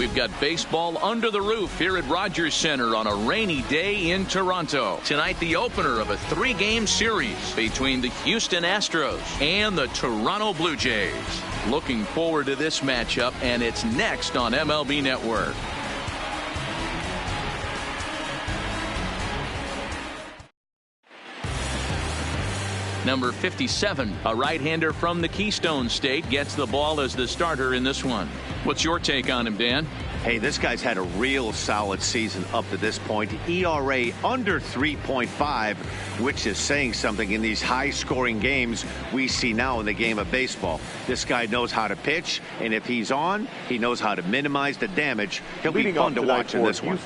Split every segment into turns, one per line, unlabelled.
We've got baseball under the roof here at Rogers Center on a rainy day in Toronto. Tonight, the opener of a 3-game series between the Houston Astros and the Toronto Blue Jays. Looking forward to this matchup, and it's next on MLB Network. Number 57, a right-hander from the Keystone State, gets the ball as the starter in this one. What's your take on him, Dan?
Hey, this guy's had a real solid season up to this point. ERA under 3.5, which is saying something in these high-scoring games we see now in the game of baseball. This guy knows how to pitch, and if he's on, he knows how to minimize the damage. He'll be fun to watch in this one.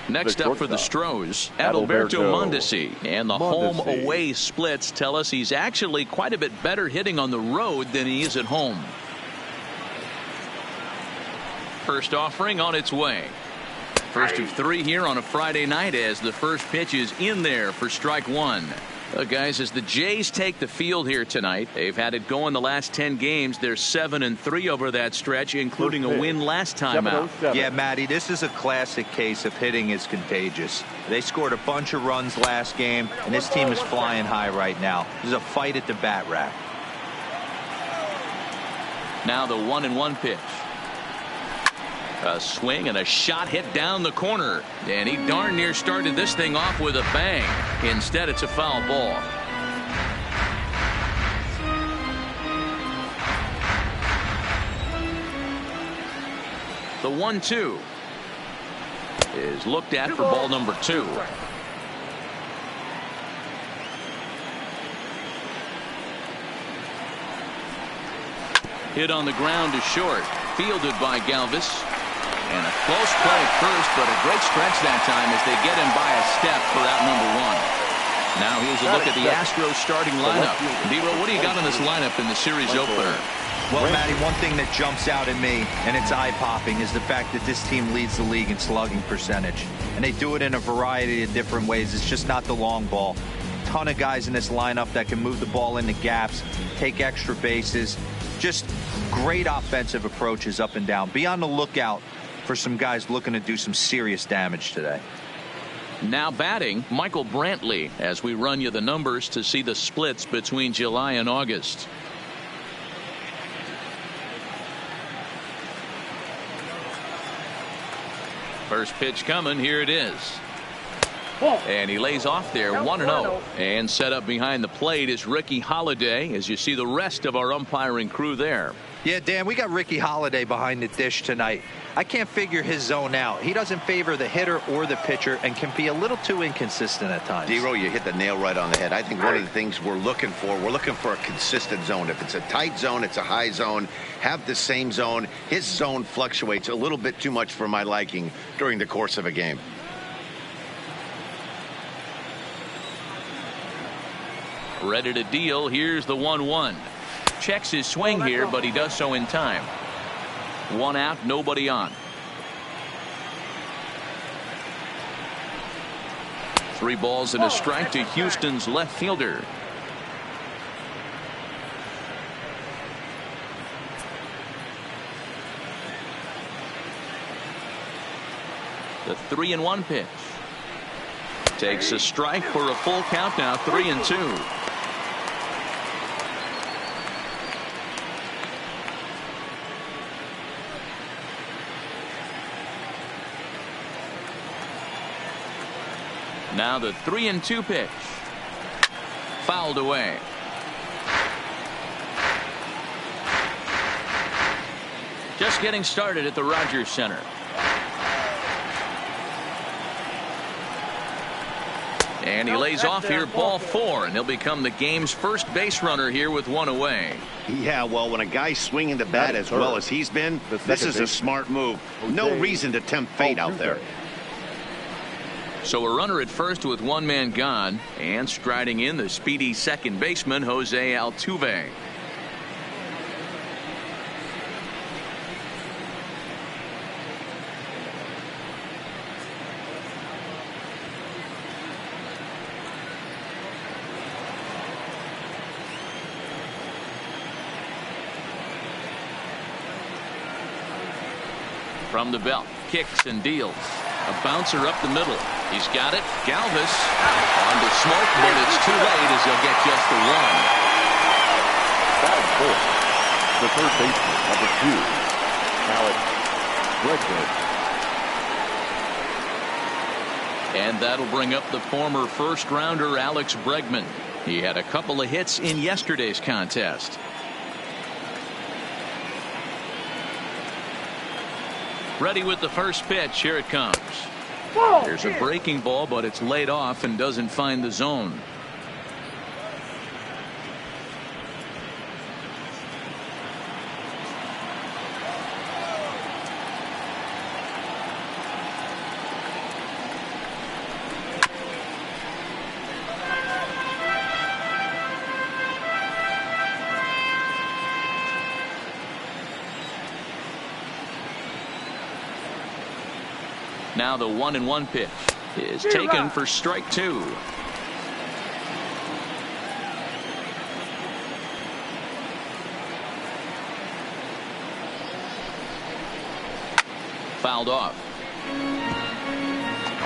Next up for the Stros, Adalberto Mondesi. And the home-away splits tell us he's actually quite a bit better hitting on the road than he is at home. First offering on its way. First of 3 here on a Friday night as the first pitch is in there for strike 1. Guys, as the Jays take the field here tonight, they've had it going the last 10 games. They're 7-3 over that stretch, including a win last time out.
Yeah, Matty, this is a classic case of hitting is contagious. They scored a bunch of runs last game, and this team is flying high right now. There's a fight at the bat rack.
Now the 1-1 pitch. A swing and a shot hit down the corner, and he darn near started this thing off with a bang. Instead, it's a foul ball. The 1-2 is looked at for ball number 2. Hit on the ground to short, fielded by Galvis. And a close play at first, but a great stretch that time as they get him by a step for out number 1. Now here's a look at the Astros starting lineup. D-Roll, what do you got on this lineup in the series opener?
Well, Matty, one thing that jumps out at me, and it's eye-popping, is the fact that this team leads the league in slugging percentage. And they do it in a variety of different ways. It's just not the long ball. Ton of guys in this lineup that can move the ball into gaps, take extra bases. Just great offensive approaches up and down. Be on the lookout for some guys looking to do some serious damage today.
Now batting, Michael Brantley, as we run you the numbers to see the splits between July and August. First pitch coming, here it is. And he lays off there 1-0. And set up behind the plate is Ricky Holiday, as you see the rest of our umpiring crew there.
Yeah, Dan, we got Ricky Holiday behind the dish tonight. I can't figure his zone out. He doesn't favor the hitter or the pitcher and can be a little too inconsistent at times.
D-Row, you hit the nail right on the head. I think one of the things we're looking for a consistent zone. If it's a tight zone, it's a high zone. Have the same zone. His zone fluctuates a little bit too much for my liking during the course of a game.
Ready to deal. Here's the 1-1. Checks his swing here, but he does so in time. 1 out, nobody on. 3 balls and a strike to Houston's left fielder. The 3-1 pitch. Takes a strike for a full count now, 3-2. Now the 3-2 pitch. Fouled away. Just getting started at the Rogers Center. And he lays off here, ball 4, and he'll become the game's first base runner here with 1 away.
Yeah, well, when a guy's swinging the bat as well as he's been, this is a smart move. No reason to tempt fate out there.
So a runner at first with 1 man gone, and striding in the speedy second baseman, Jose Altuve. From the belt, kicks and deals. A bouncer up the middle. He's got it. Galvis on to Smoke, but it's too late as he'll get just the one.
Bag 4. The third baseman, number 2, Alex Bregman.
And that'll bring up the former first-rounder Alex Bregman. He had a couple of hits in yesterday's contest. Ready with the first pitch. Here it comes. There's a breaking ball, but it's laid off and doesn't find the zone. Now the 1-1 pitch is taken for strike 2. Fouled off.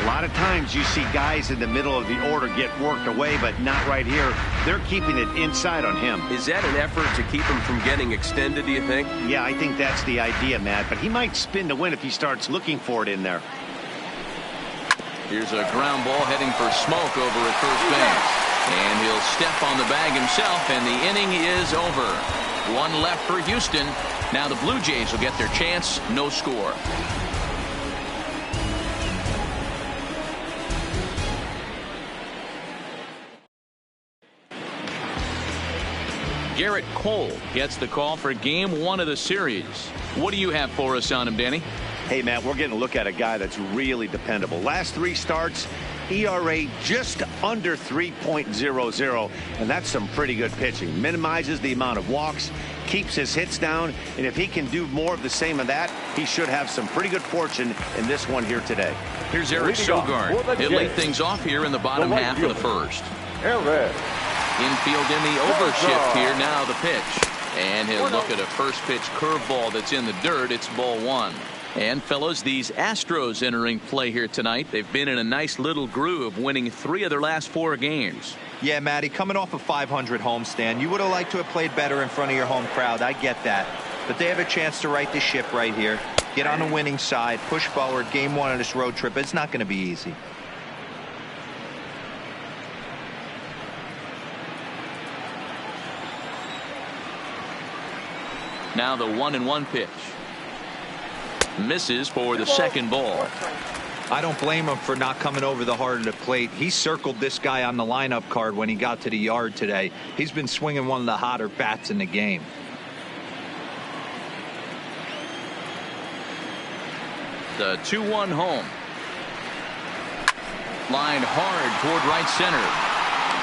A lot of times you see guys in the middle of the order get worked away, but not right here. They're keeping it inside on him.
Is that an effort to keep him from getting extended, do you think?
Yeah, I think that's the idea, Matt. But he might spin to win if he starts looking for it in there.
Here's a ground ball heading for Smoke over at first base. And he'll step on the bag himself, and the inning is over. One left for Houston. Now the Blue Jays will get their chance. No score. Garrett Cole gets the call for game 1 of the series. What do you have for us on him, Danny?
Hey, Matt, we're getting a look at a guy that's really dependable. Last 3 starts, ERA just under 3.00, and that's some pretty good pitching. Minimizes the amount of walks, keeps his hits down, and if he can do more of the same of that, he should have some pretty good fortune in this one here today.
Here's Eric Sogard. He'll lead things off here in the bottom half of the first. Infield in the overshift here. Now the pitch. And he'll look at a first pitch curveball that's in the dirt. It's ball 1. And fellows, these Astros entering play here tonight. They've been in a nice little groove, winning 3 of their last 4 games.
Yeah, Matty, coming off a 500 homestand, you would have liked to have played better in front of your home crowd. I get that. But they have a chance to right the ship right here. Get on the winning side, push forward. Game 1 of this road trip. It's not going to be easy.
Now the 1-1 pitch. Misses for the second ball.
I don't blame him for not coming over the heart of the plate. He circled this guy on the lineup card when he got to the yard today. He's been swinging one of the hotter bats in the game.
The 2-1 home. Lined hard toward right center.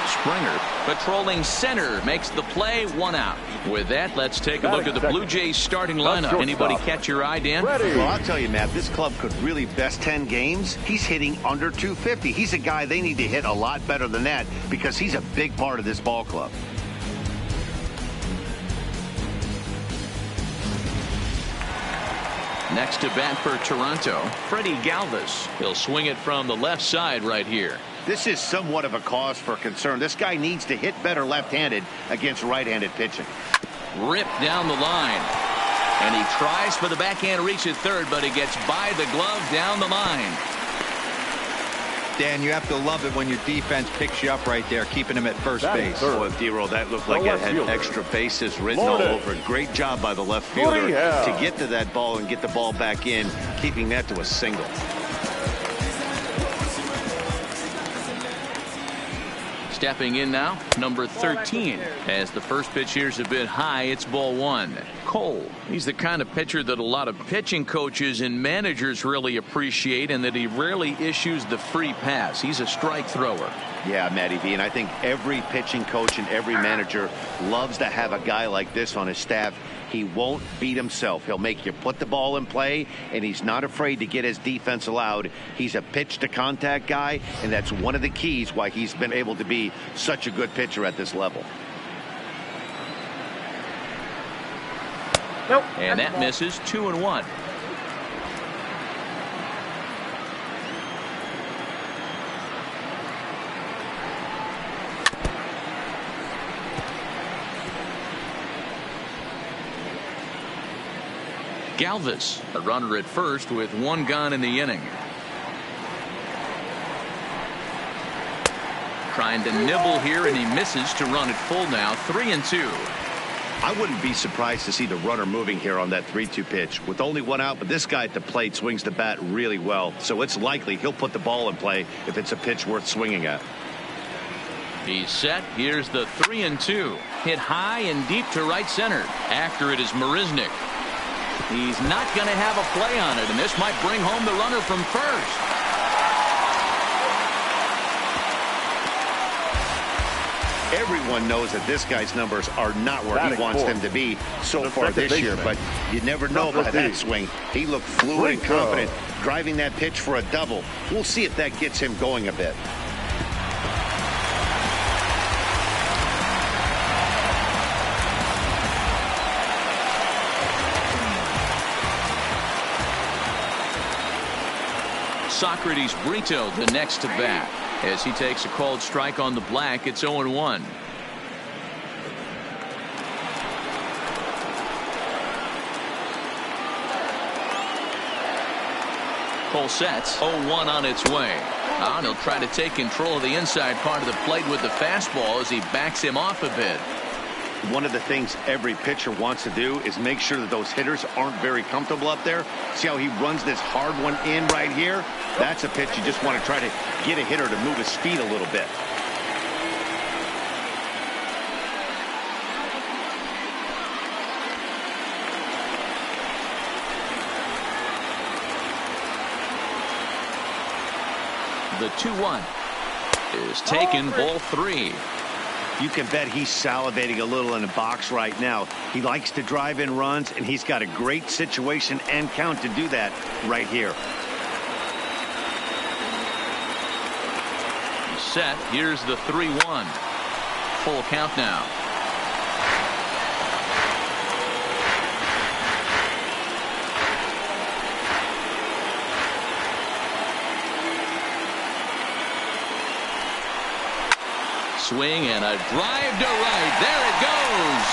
Springer patrolling center makes the play. 1 out. With that, let's take a look at the Blue Jays starting lineup. Anybody catch your eye, Dan?
Well, I'll tell you, Matt, this club could really best 10 games. He's hitting under 250. He's a guy they need to hit a lot better than that because he's a big part of this ball club.
Next to bat for Toronto, Freddie Galvis. He'll swing it from the left side right here.
This is somewhat of a cause for concern. This guy needs to hit better left-handed against right-handed pitching.
Ripped down the line. And he tries for the backhand reach at third, but he gets by the glove down the line.
Dan, you have to love it when your defense picks you up right there, keeping him at first base.
Boy, D-Roll, that looked like it had extra bases written all over it. Great job by the left fielder to get to that ball and get the ball back in, keeping that to a single.
Stepping in now, number 13. As the first pitch here's a bit high, it's ball 1. Cole, he's the kind of pitcher that a lot of pitching coaches and managers really appreciate, and that he rarely issues the free pass. He's a strike thrower.
Yeah, Matty V, and I think every pitching coach and every manager loves to have a guy like this on his staff. He won't beat himself. He'll make you put the ball in play, and he's not afraid to get his defense allowed. He's a pitch-to-contact guy, and that's one of the keys why he's been able to be such a good pitcher at this level.
And that misses. 2-1. Galvis, a runner at first with one gone in the inning. Trying to nibble here, and he misses to run it full now. 3-2.
I wouldn't be surprised to see the runner moving here on that 3-2 pitch. With only one out, but this guy at the plate swings the bat really well, so it's likely he'll put the ball in play if it's a pitch worth swinging at.
He's set. Here's the 3-2. Hit high and deep to right center. After it is Marisnick. He's not going to have a play on it, and this might bring home the runner from first.
Everyone knows that this guy's numbers are not where he wants them to be so far this year, but you never know about that swing. He looked fluid and confident driving that pitch for a double. We'll see if that gets him going a bit.
Socrates Brito the next to bat. As he takes a called strike on the black, it's 0-1. Cole sets 0-1 on its way. And he'll try to take control of the inside part of the plate with the fastball as he backs him off a bit.
One of the things every pitcher wants to do is make sure that those hitters aren't very comfortable up there. See how he runs this hard one in right here? That's a pitch you just want to try to get a hitter to move his feet a little bit.
The 2-1 is taken, ball 3.
You can bet he's salivating a little in the box right now. He likes to drive in runs, and he's got a great situation and count to do that right here.
He's set. Here's the 3-1. Full count now. Swing and a drive to right. There it goes.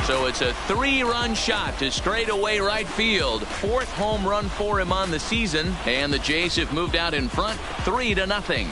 So it's a 3-run shot to straightaway right field. 4th home run for him on the season, and the Jays have moved out in front 3-0.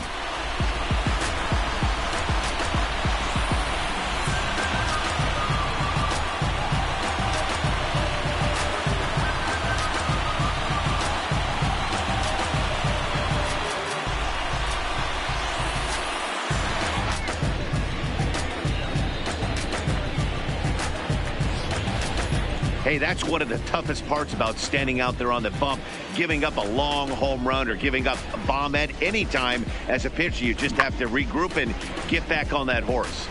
Hey, that's one of the toughest parts about standing out there on the bump. Giving up a long home run or giving up a bomb at any time as a pitcher. You just have to regroup and get back on that horse.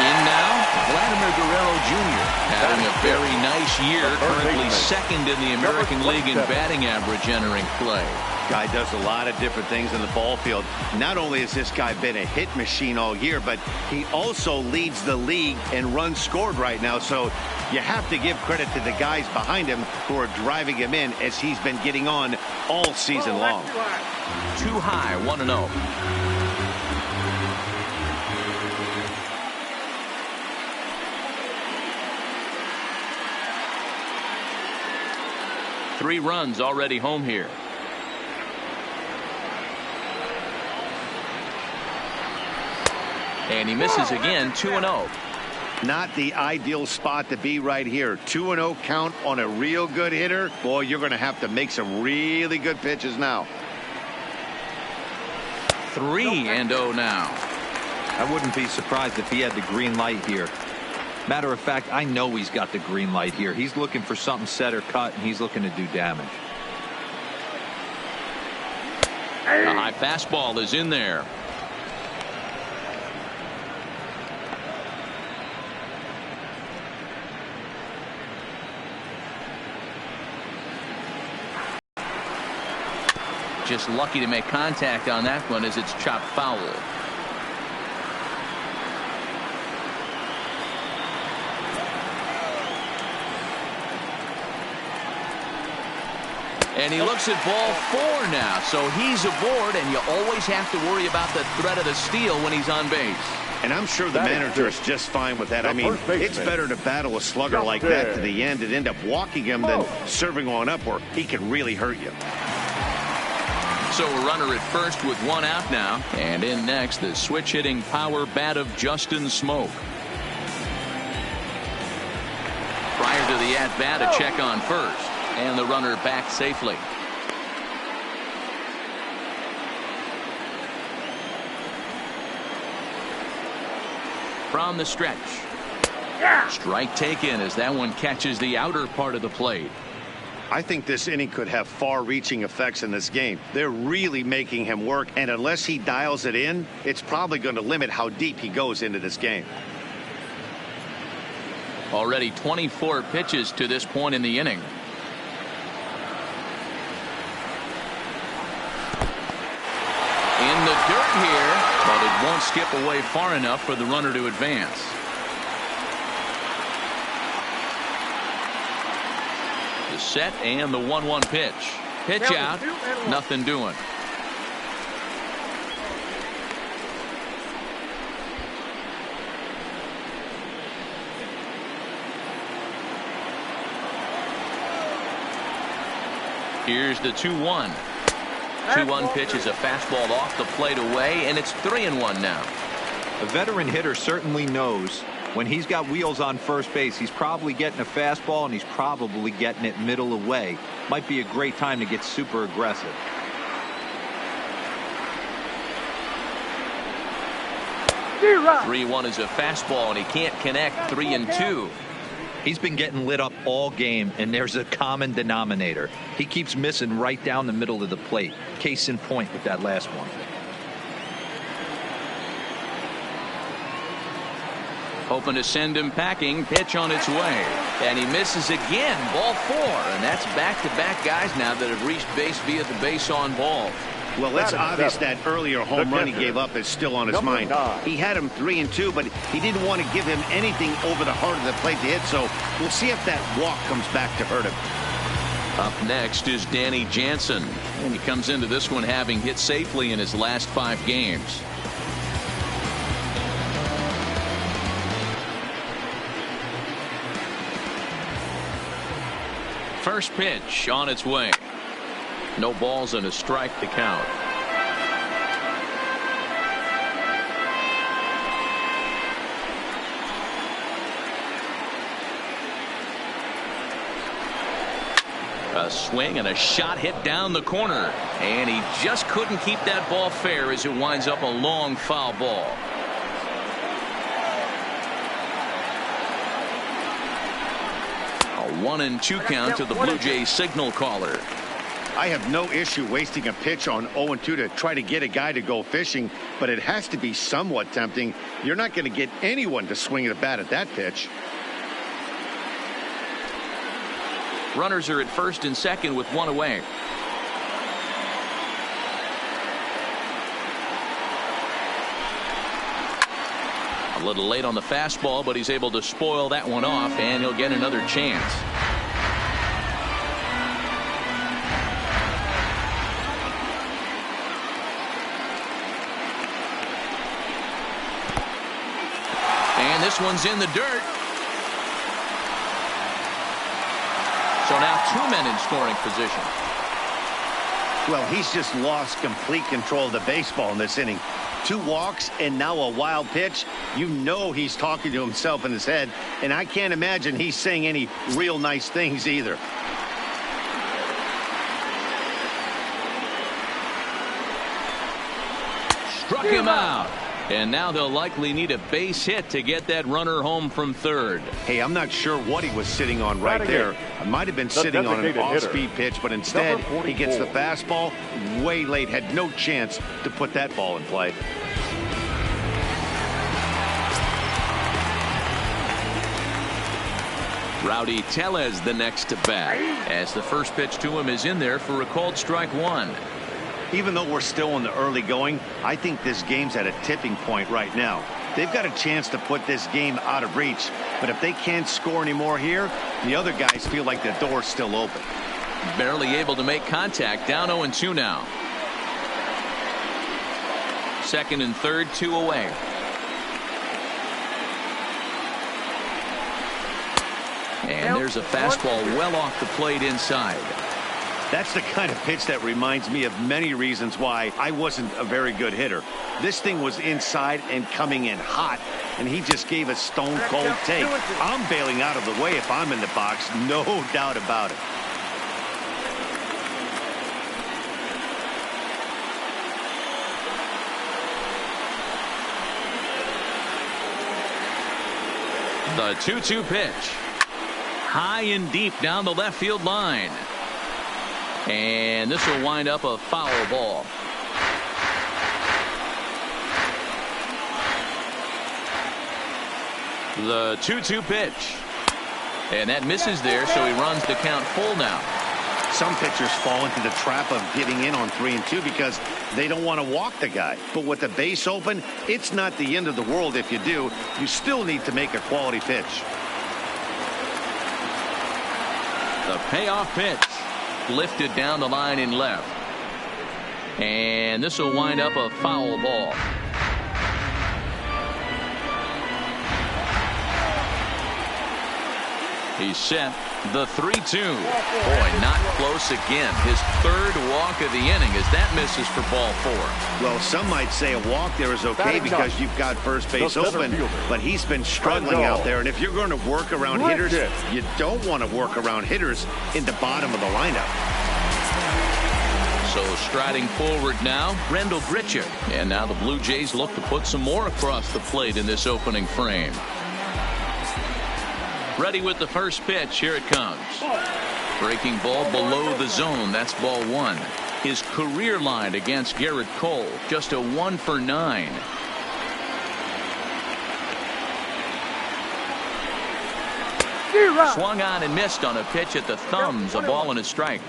In now, Vladimir Guerrero Jr. having a very nice year. Currently second in the American League in batting average entering play.
Guy does a lot of different things in the ball field. Not only has this guy been a hit machine all year, but he also leads the league in runs scored right now. So you have to give credit to the guys behind him who are driving him in as he's been getting on all season long.
Too high, 1-0. Three runs already home here. And he misses again. 2-0.
Not the ideal spot to be right here. 2-0 count on a real good hitter. Boy, you're going to have to make some really good pitches now.
3-0 now.
I wouldn't be surprised if he had the green light here. Matter of fact, I know he's got the green light here. He's looking for something set or cut, and he's looking to do damage.
A high fastball is in there. Just lucky to make contact on that one as it's chopped foul. And he looks at ball 4 now. So he's aboard, and you always have to worry about the threat of the steal when he's on base.
And I'm sure the manager is just fine with that. I mean, it's better to battle a slugger like that to the end and end up walking him than serving one up where he can really hurt you.
So a runner at first with 1 out now. And in next, the switch-hitting power bat of Justin Smoak. Prior to the at-bat, a check on first. And the runner back safely. From the stretch. Strike taken as that one catches the outer part of the plate.
I think this inning could have far-reaching effects in this game. They're really making him work, and unless he dials it in, it's probably going to limit how deep he goes into this game.
Already 24 pitches to this point in the inning. In the dirt here, but it won't skip away far enough for the runner to advance. The set and the 1-1 pitch. Pitch out. Nothing doing. Here's the 2-1. 2-1 pitch is a fastball off the plate away, and it's 3-1 now.
A veteran hitter certainly knows when he's got wheels on first base, he's probably getting a fastball, and he's probably getting it middle away. Might be a great time to get super aggressive.
Zero. 3-1 is a fastball, and he can't connect. 3-2.
He's been getting lit up all game, and there's a common denominator. He keeps missing right down the middle of the plate. Case in point with that last one.
Hoping to send him packing. Pitch on its way. And he misses again. Ball 4. And that's back-to-back guys now that have reached base via the base on ball.
Well, it's obvious that earlier home run he gave up is still on his mind. He had him 3-2, but he didn't want to give him anything over the heart of the plate to hit, so we'll see if that walk comes back to hurt him.
Up next is Danny Jansen, and he comes into this one having hit safely in his last 5 games. First pitch on its way. No balls and a strike to count. A swing and a shot hit down the corner, and he just couldn't keep that ball fair as it winds up a long foul ball. A 1-2 count to the Blue Jays signal caller.
I have no issue wasting a pitch on 0-2 to try to get a guy to go fishing, but it has to be somewhat tempting. You're not going to get anyone to swing at a bat at that pitch.
Runners are at first and second with 1 away. A little late on the fastball, but he's able to spoil that one off, and he'll get another chance. And this one's in the dirt. So now 2 men in scoring position.
Well, he's just lost complete control of the baseball in this inning. 2 walks and now a wild pitch. You know he's talking to himself in his head, and I can't imagine he's saying any real nice things either.
Struck him out. And now they'll likely need a base hit to get that runner home from third.
Hey, I'm not sure what he was sitting on right there. It might have been sitting on an off-speed pitch, but instead he gets the fastball way late. Had no chance to put that ball in play.
Rowdy Tellez the next to bat, as the first pitch to him is in there for a called strike 1.
Even though we're still in the early going, I think this game's at a tipping point right now. They've got a chance to put this game out of reach, but if they can't score anymore here, the other guys feel like the door's still open.
Barely able to make contact. Down 0-2 now. Second and third, 2 away. And there's a fastball well off the plate inside.
That's the kind of pitch that reminds me of many reasons why I wasn't a very good hitter. This thing was inside and coming in hot, and he just gave a stone cold take. I'm bailing out of the way if I'm in the box, no doubt about it.
The 2-2 pitch. High and deep down the left field line. And this will wind up a foul ball. The 2-2 pitch. And that misses there, so he runs the count full now.
Some pitchers fall into the trap of getting in on 3-2 because they don't want to walk the guy. But with the base open, it's not the end of the world if you do. You still need to make a quality pitch.
The payoff pitch. Lifted down the line in left. And this will wind up a foul ball. He's set. The 3-2. Boy, not close again. His third walk of the inning as that misses for ball 4.
Well, some might say a walk there is okay because you've got first base open, but he's been struggling out there. And if you're going to work around hitters, you don't want to work around hitters in the bottom of the lineup.
So striding forward now, Randall Grichuk. And now the Blue Jays look to put some more across the plate in this opening frame. Ready with the first pitch. Here it comes. Breaking ball below the zone. That's ball 1. His career line against Garrett Cole, just a 1 for 9. Swung on and missed on a pitch at the thumbs. A ball and a strike.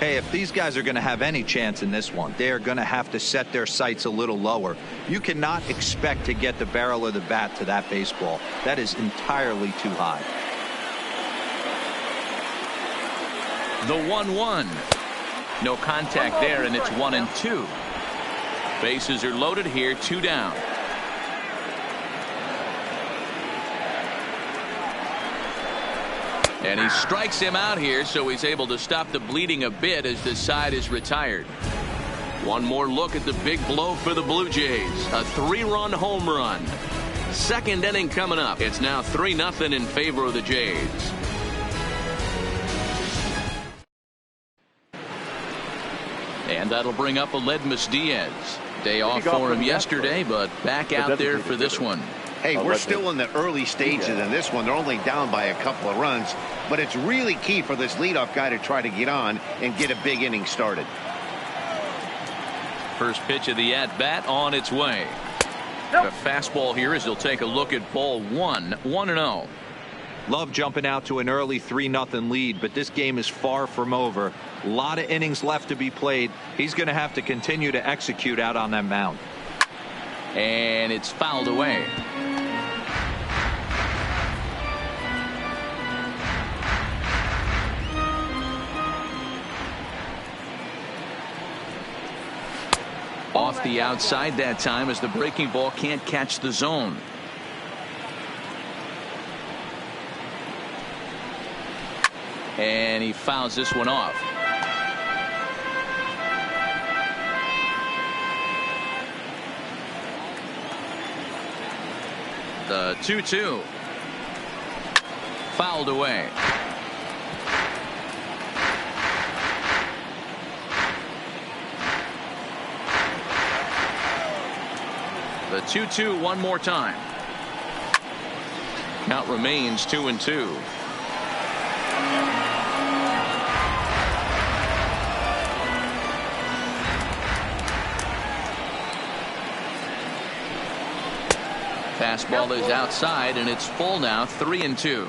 Hey, if these guys are going to have any chance in this one, they are going to have to set their sights a little lower. You cannot expect to get the barrel of the bat to that baseball. That is entirely too high.
The 1-1. No contact there, and it's 1-2. Bases are loaded here, 2 down. And he strikes him out here, so he's able to stop the bleeding a bit as the side is retired. One more look at the big blow for the Blue Jays. A 3-run home run. Second inning coming up. It's now 3-0 in favor of the Jays. And that'll bring up Aledmys Diaz. Day off for him yesterday, but back out there for this one.
Hey, we're still in the early stages in this one. They're only down by a couple of runs, but it's really key for this leadoff guy to try to get on and get a big inning started.
First pitch of the at-bat on its way. A fastball here as he'll take a look at ball 1, 1-0.
Love jumping out to an early 3-0 lead, but this game is far from over. A lot of innings left to be played. He's going to have to continue to execute out on that mound.
And it's fouled away. Off the outside that time as the breaking ball can't catch the zone. And he fouls this one off. The 2-2. Fouled away. The 2-2 one more time. Count remains 2-2. Fastball is outside, and it's full now, 3-2.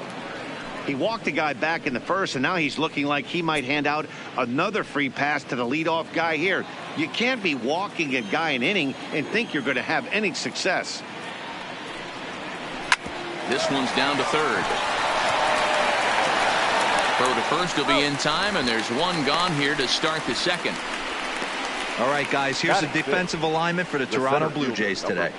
He walked the guy back in the first, and now he's looking like he might hand out another free pass to the leadoff guy here. You can't be walking a guy an inning and think you're going to have any success.
This one's down to third. Throw to first will be in time, and there's one gone here to start the second.
All right, guys, here's the defensive alignment for the Toronto Blue Jays today.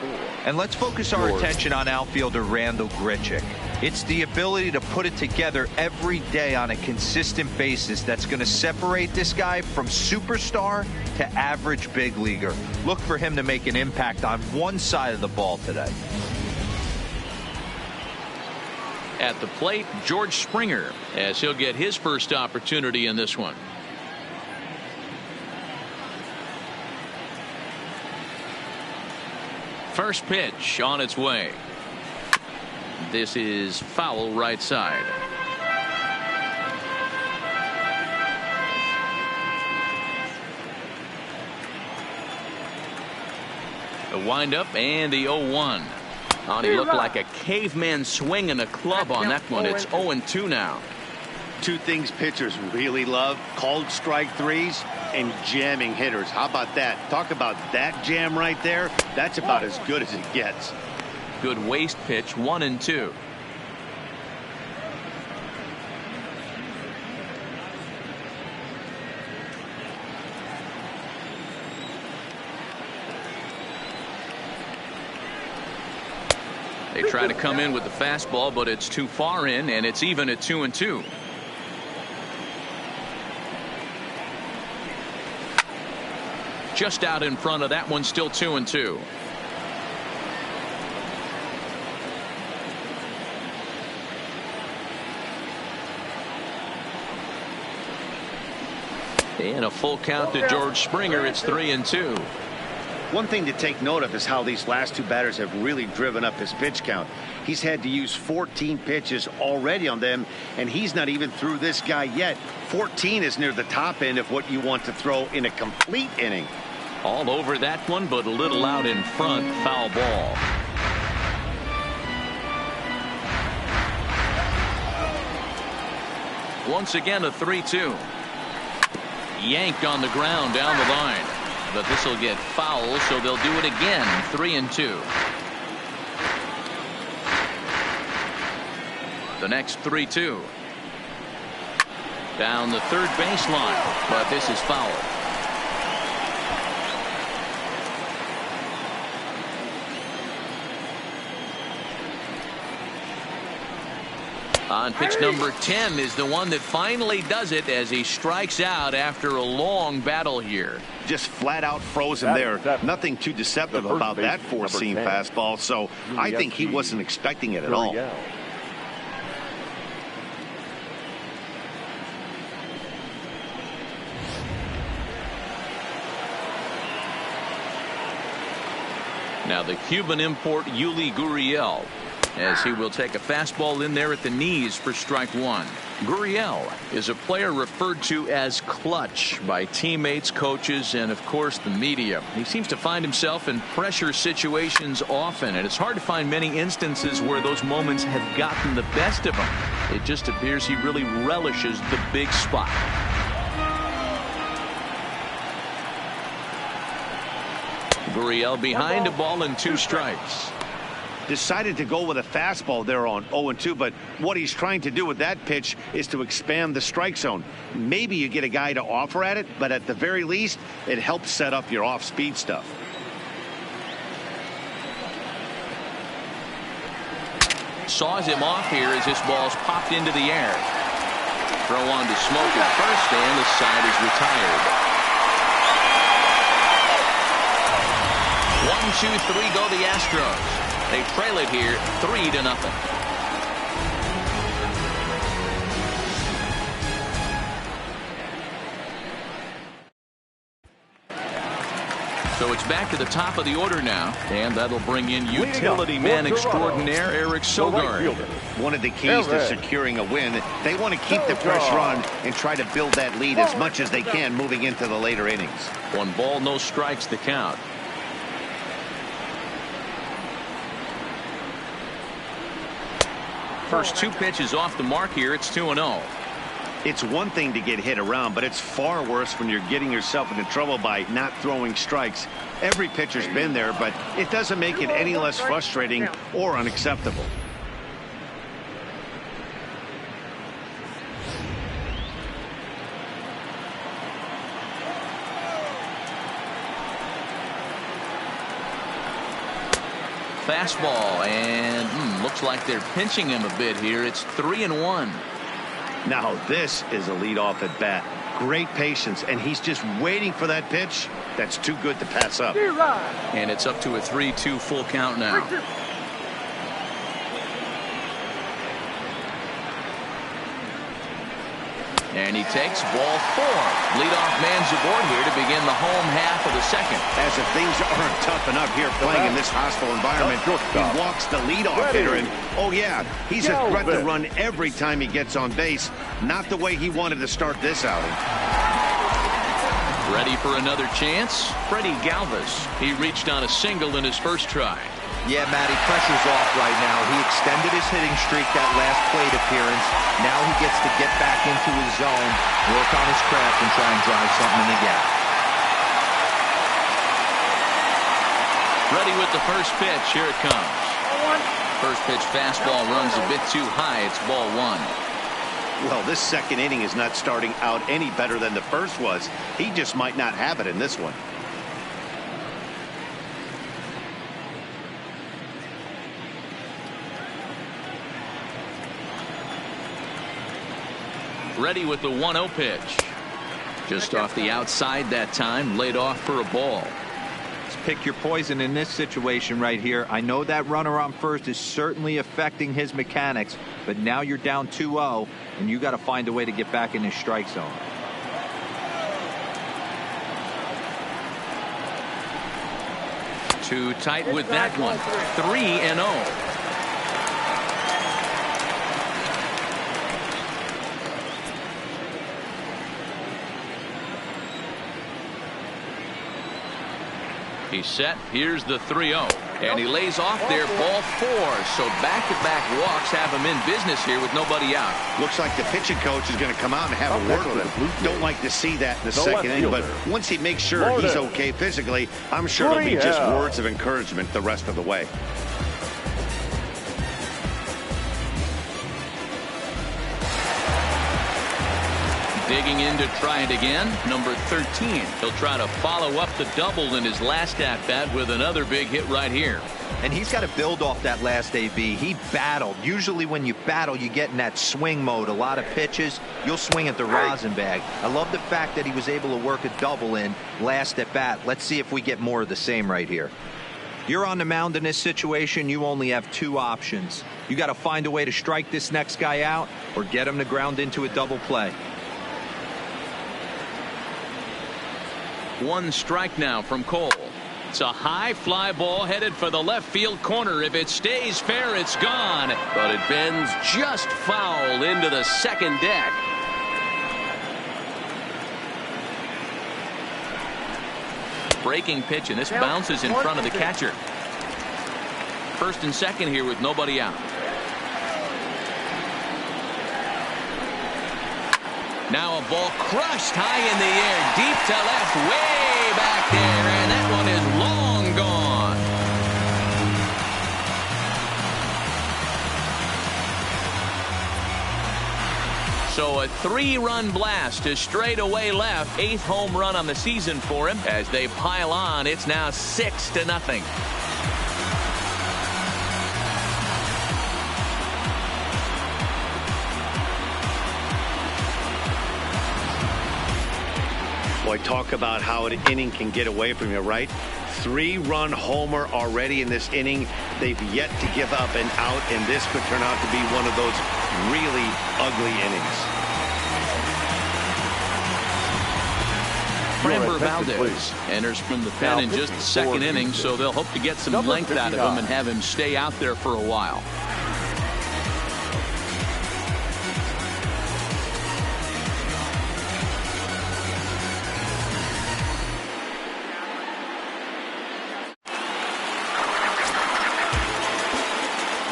And let's focus our attention on outfielder Randal Grichuk. It's the ability to put it together every day on a consistent basis that's going to separate this guy from superstar to average big leaguer. Look for him to make an impact on one side of the ball today.
At the plate, George Springer, as he'll get his first opportunity in this one. First pitch on its way. This is foul right side. The windup and the 0-1. He looked like a caveman swinging a club on that one. It's 0-2 now.
Two things pitchers really love: called strike threes and jamming hitters. How about that? Talk about that jam right there. That's about as good as it gets.
Good waste pitch, 1-2. They try to come in with the fastball, but it's too far in, and it's even at 2-2. Just out in front of that one, still 2-2. And a full count to George Springer. It's 3-2.
One thing to take note of is how these last two batters have really driven up his pitch count. He's had to use 14 pitches already on them, and he's not even through this guy yet. 14 is near the top end of what you want to throw in a complete inning.
All over that one, but a little out in front. Foul ball. Once again, a 3-2. Yanked on the ground down the line. But this will get foul, so they'll do it again. 3-2. The next 3-2. Down the third baseline, but this is foul. On pitch number 10 is the one that finally does it as he strikes out after a long battle here.
Just flat out frozen there. Nothing too deceptive about that four-seam fastball, so I think he wasn't expecting it at all.
Now the Cuban import Yuli Gurriel, as he will take a fastball in there at the knees for strike one. Gurriel is a player referred to as clutch by teammates, coaches, and of course the media. He seems to find himself in pressure situations often, and it's hard to find many instances where those moments have gotten the best of him. It just appears he really relishes the big spot. Gurriel behind a ball and 2 strikes.
Decided to go with a fastball there on 0-2, but what he's trying to do with that pitch is to expand the strike zone. Maybe you get a guy to offer at it, but at the very least it helps set up your off-speed stuff.
Saws him off here as this ball's popped into the air. Throw on to Smoke at first, and the side is retired. 1-2-3 go the Astros. They trail it here 3-0. So it's back to the top of the order now, and that'll bring in utility man extraordinaire Eric Sogard.
One of the keys to securing a win, they want to keep the pressure on and try to build that lead as much as they can moving into the later innings.
1 ball, no strikes to count. First 2 pitches off the mark here. It's 2-0.
It's one thing to get hit around, but it's far worse when you're getting yourself into trouble by not throwing strikes. Every pitcher's been there, but it doesn't make it any less frustrating or unacceptable.
fastball, and looks like they're pinching him a bit here. It's 3-1.
Now this is a leadoff at bat. Great patience, and he's just waiting for that pitch. That's too good to pass up.
And it's up to a 3-2 full count now. And he takes ball 4. Leadoff man's aboard here to begin the home half of the second.
As if things aren't tough enough here playing in this hostile environment, he walks the leadoff hitter, and oh yeah, he's a threat to run every time he gets on base. Not the way he wanted to start this outing.
Ready for another chance? Freddie Galvis. He reached on a single in his first try.
Yeah, Matty, pressure's off right now. He extended his hitting streak that last plate appearance. Now he gets to get back into his zone, work on his craft, and try and drive something in the gap.
Ready with the first pitch. Here it comes. First pitch fastball runs a bit too high. It's ball 1.
Well, this second inning is not starting out any better than the first was. He just might not have it in this one.
Ready with the 1-0 pitch. Just off the outside that time, laid off for a ball.
Let's pick your poison in this situation right here. I know that runner on first is certainly affecting his mechanics, but now you're down 2-0, and you got to find a way to get back in his strike zone.
Too tight with that one. 3-0. He's set. Here's the 3-0. And he lays off there, ball 4. So back-to-back walks have him in business here with nobody out.
Looks like the pitching coach is going to come out and have a word with him. Don't like to see that in the second inning, but once he makes sure he's okay physically, I'm sure it'll be just words of encouragement the rest of the way.
Digging in to try it again. Number 13. He'll try to follow up the double in his last at-bat with another big hit right here.
And he's got to build off that last AB. He battled. Usually when you battle, you get in that swing mode. A lot of pitches, you'll swing at the rosin bag. I love the fact that he was able to work a double in last at bat. Let's see if we get more of the same right here. You're on the mound in this situation. You only have 2 options. You got to find a way to strike this next guy out or get him to ground into a double play.
1 strike now from Cole. It's a high fly ball headed for the left field corner. If it stays fair, it's gone. But it bends just foul into the second deck. Breaking pitch, and this bounces in front of the catcher. First and second here with nobody out. Now a ball crushed high in the air, deep to left, way back there, and that one is long gone. So a 3-run blast to straightaway left, 8th home run on the season for him. As they pile on, it's now 6-0.
Boy, talk about how an inning can get away from you, right? 3-run homer already in this inning. They've yet to give up an out, and this could turn out to be one of those really ugly innings.
Framber Valdez enters from the pen in just the second inning, so they'll hope to get some length out of him and have him stay out there for a while.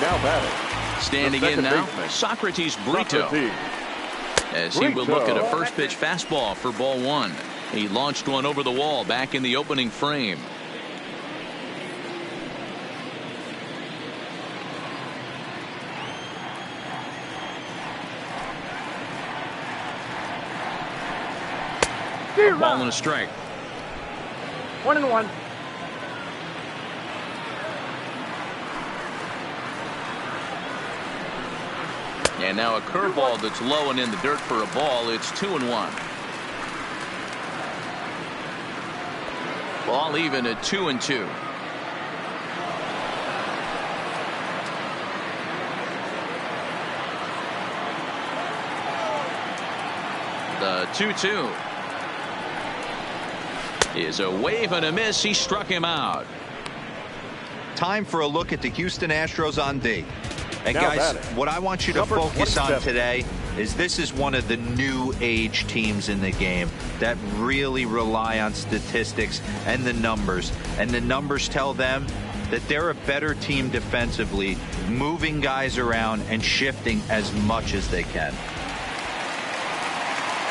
Now batting.
Standing in now, Socrates Brito. As he will look at a first pitch fastball for ball 1. He launched one over the wall back in the opening frame. A ball and a strike.
1-1.
And now a curveball that's low and in the dirt for a ball. It's 2-1. Ball even at 2-2. The 2-2 is a wave and a miss. He struck him out.
Time for a look at the Houston Astros on D. And
Now
guys,
batting,
what I want you to
number
focus on
27.
today is this is one of the new age teams in the game that really rely on statistics and the numbers. And the numbers tell them that they're a better team defensively, moving guys around and shifting as much as they can.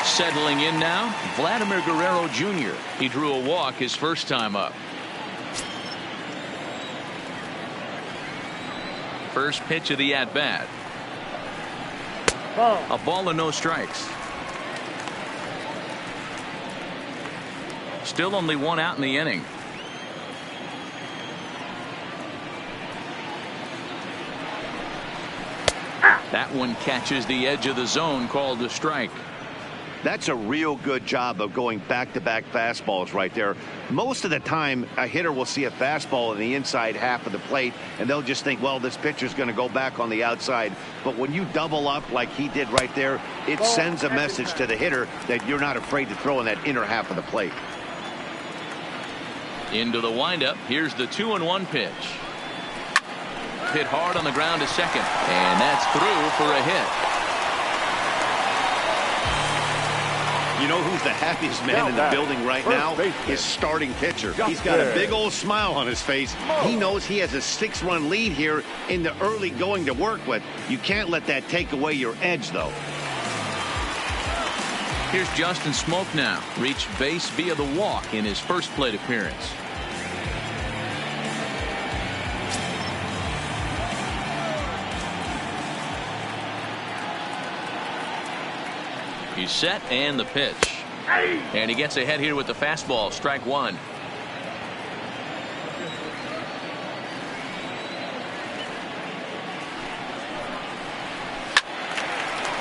Settling in now, Vladimir Guerrero Jr. He drew a walk his first time up. First pitch of the at-bat. A ball and no strikes. Still only one out in the inning. That one catches the edge of the zone, called a strike.
That's a real good job of going back-to-back fastballs right there. Most of the time, a hitter will see a fastball in the inside half of the plate, and they'll just think, well, this pitcher's going to go back on the outside. But when you double up like he did right there, it sends a message to the hitter that you're not afraid to throw in that inner half of the plate.
Into the windup. Here's the 2-1 pitch. Hit hard on the ground to second, and that's through for a hit.
You know who's the happiest man in the building right now? His starting pitcher. He's got a big old smile on his face. He knows he has a 6-run lead here in the early going to work with. You can't let that take away your edge, though.
Here's Justin Smoak now. Reached base via the walk in his first plate appearance. He's set, and the pitch. And he gets ahead here with the fastball. Strike one.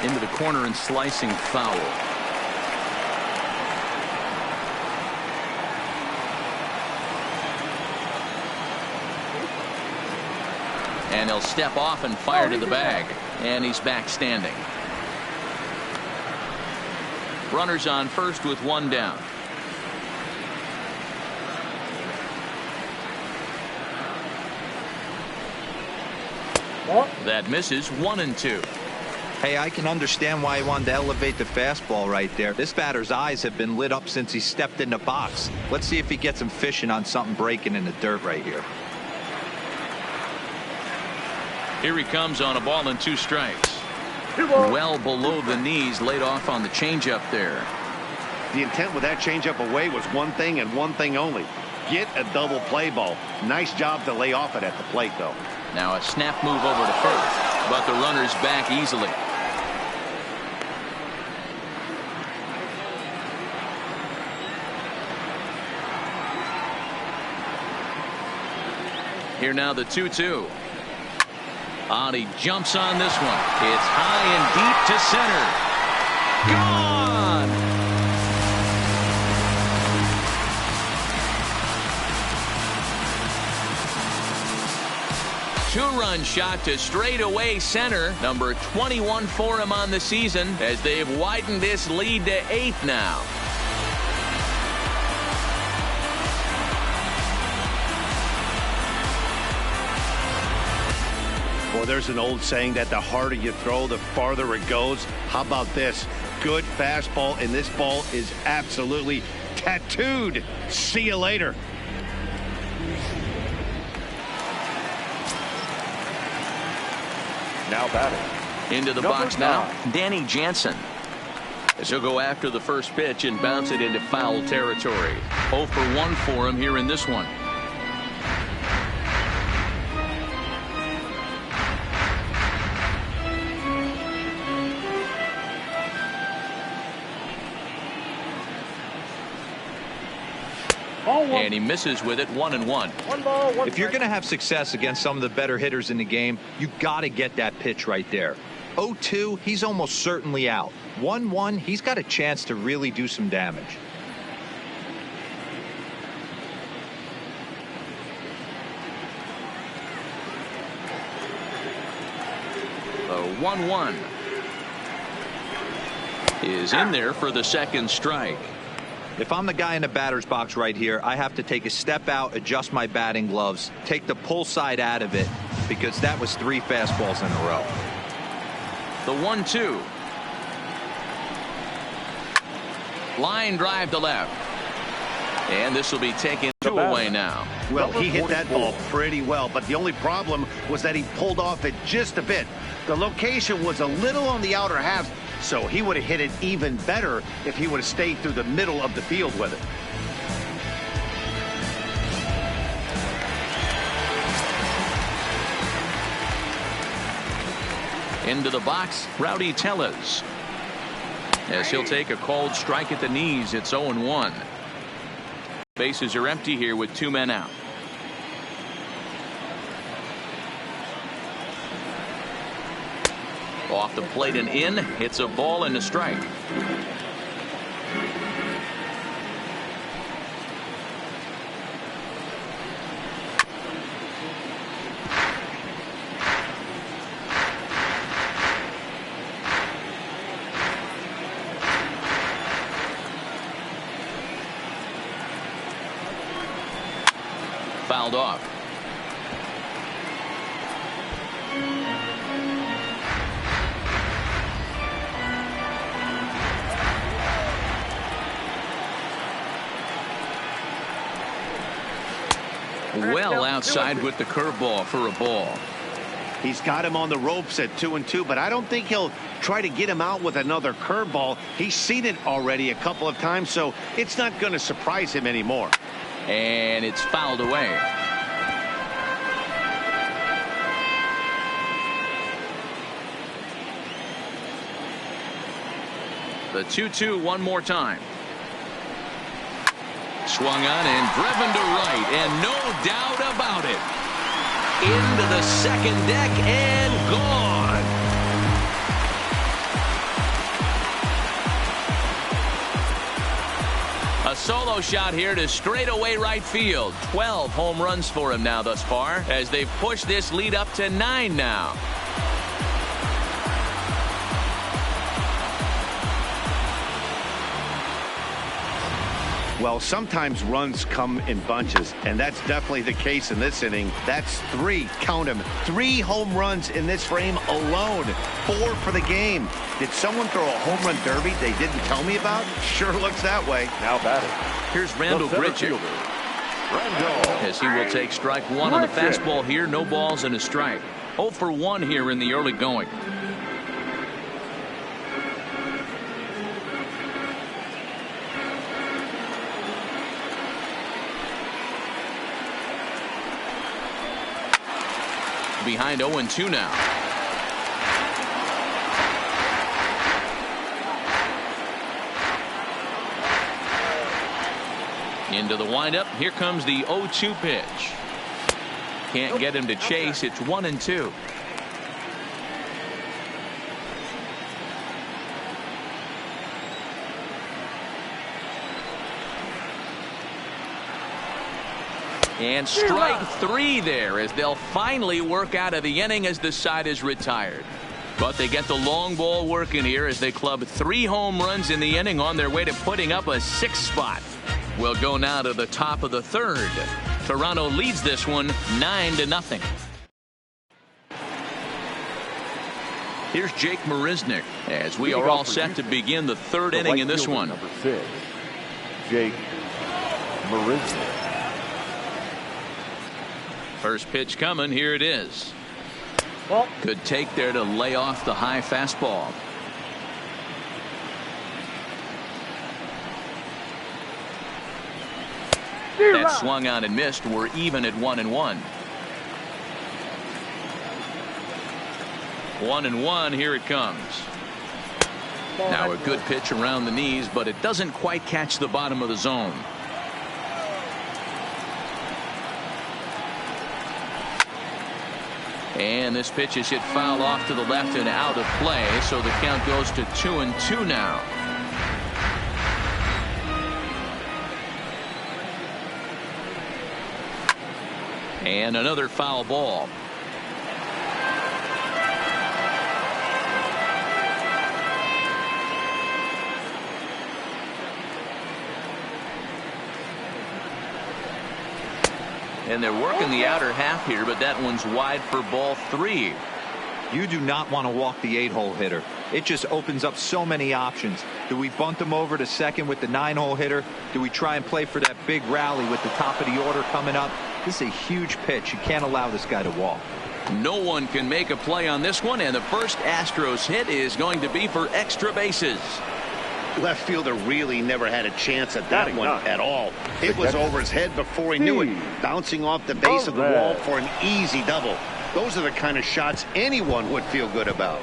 Into the corner and slicing foul. And he'll step off and fire to the bag. And he's back standing. Runners on first with one down. That misses. 1-2.
Hey, I can understand why he wanted to elevate the fastball right there. This batter's eyes have been lit up since he stepped in the box. Let's see if he gets him fishing on something breaking in the dirt right here.
Here he comes on a ball and 2 strikes. Well below the knees, laid off on the changeup there.
The intent with that changeup away was one thing and one thing only. Get a double play ball. Nice job to lay off it at the plate, though.
Now a snap move over to first, but the runner's back easily. Here now the 2-2. He jumps on this one. It's high and deep to center. Gone! Two-run shot to straightaway center. Number 21 for him on the season as they've widened this lead to 8 now.
Well, there's an old saying that the harder you throw, the farther it goes. How about this? Good fastball, and this ball is absolutely tattooed. See you later.
Now batting.
Into the
Number
box now,
9.
Danny Jansen. As he'll go after the first pitch and bounce it into foul territory. 0 for 1 for him here in this one. And he misses with it. 1-1.
If you're going to have success against some of the better hitters in the game, you got to get that pitch right there. 0-2, he's almost certainly out. 1-1, he's got a chance to really do some damage.
The 1-1 is in there for the second strike.
If I'm the guy in the batter's box right here, I have to take a step out, adjust my batting gloves, take the pull side out of it, because that was 3 fastballs in a row.
The 1-2. Line drive to left. And this will be taken 2 away now.
Well, he hit that ball pretty well, but the only problem was that he pulled off it just a bit. The location was a little on the outer half, so he would have hit it even better if he would have stayed through the middle of the field with it.
Into the box, Rowdy Tellez. As he'll take a called strike at the knees, it's 0-1. Bases are empty here with 2 men out. Off the plate and in. It's a ball and a strike. Fouled off. Well outside with the curveball for a ball.
He's got him on the ropes at 2-2, but I don't think he'll try to get him out with another curveball. He's seen it already a couple of times, so it's not going to surprise him anymore.
And it's fouled away. The 2-2 one more time. Swung on and driven to right, and no doubt about it. Into the second deck and gone. A solo shot here to straightaway right field. 12 home runs for him now thus far, as they've pushed this lead up to 9 now.
Well, sometimes runs come in bunches, and that's definitely the case in this inning. That's 3, count them, 3 home runs in this frame alone. 4 for the game. Did someone throw a home run derby they didn't tell me about? Sure looks that way.
Now batting.
Here's Randall Grichuk, as he will take strike 1 on the fastball here. No balls and a strike. 0 for 1 here in the early going. Behind 0-2 now. Into the windup. Here comes the 0-2 pitch. Can't get him to chase. It's 1-2. And strike 3 there, as they'll finally work out of the inning as the side is retired. But they get the long ball working here as they club 3 home runs in the inning on their way to putting up a 6th spot. We'll go now to the top of the 3rd. Toronto leads this one 9-0. Here's Jake Marisnick as we are all set to begin the 3rd inning in this one.
Number 6, Jake Marisnick.
First pitch coming. Here it is. Good take there to lay off the high fastball. That swung on and missed. We're even at 1-1. 1-1. Here it comes. Now a good pitch around the knees, but it doesn't quite catch the bottom of the zone. And this pitch is hit foul off to the left and out of play, so the count goes to 2-2 now. And another foul ball. And they're working the outer half here, but that one's wide for ball 3.
You do not want to walk the 8-hole hitter. It just opens up so many options. Do we bunt him over to second with the 9-hole hitter? Do we try and play for that big rally with the top of the order coming up? This is a huge pitch. You can't allow this guy to walk.
No one can make a play on this one, and the first Astros hit is going to be for extra bases.
Left fielder really never had a chance at that one at all. It was over his head before he knew it, bouncing off the base of the wall for an easy double. Those are the kind of shots anyone would feel good about.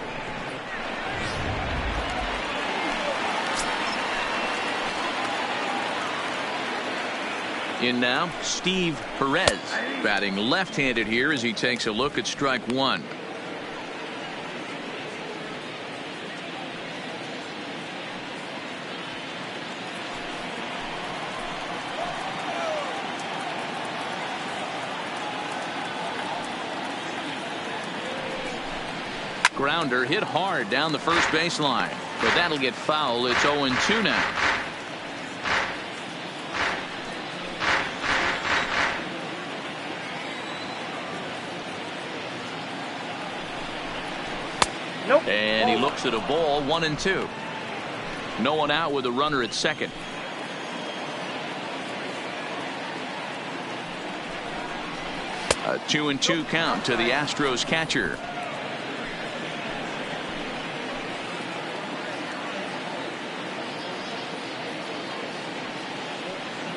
In now, Steve Perez, batting left-handed here as he takes a look at strike 1. Grounder hit hard down the first baseline, but that'll get foul. It's 0-2 now.
Nope.
And he looks at a ball, 1-2. No one out with a runner at second. A 2-2 count to the Astros catcher.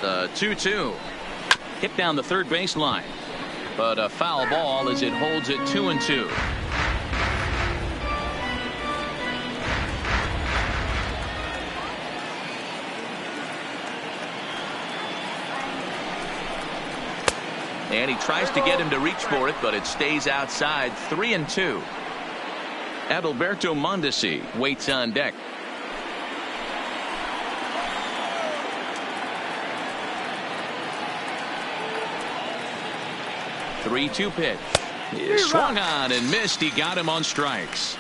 The 2-2 hit down the third baseline, but a foul ball as it holds it 2-2. And he tries to get him to reach for it, but it stays outside. 3-2. Adalberto Mondesi waits on deck. The 3-2 pitch is swung on and missed. He got him on strikes.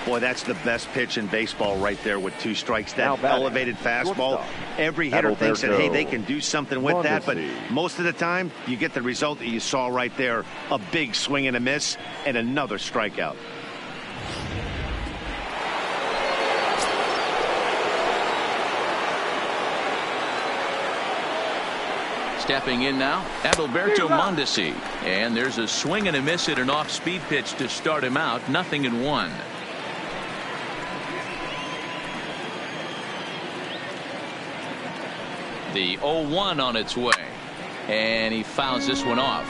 Boy, that's the best pitch in baseball right there with 2 strikes. That elevated fastball. Every hitter thinks that, hey, they can do something with that, but most of the time you get the result that you saw right there. A big swing and a miss and another strikeout.
Stepping in now, Adalberto Mondesi, and there's a swing and a miss at an off-speed pitch to start him out. 0-1. The 0-1 on its way, and he fouls this one off.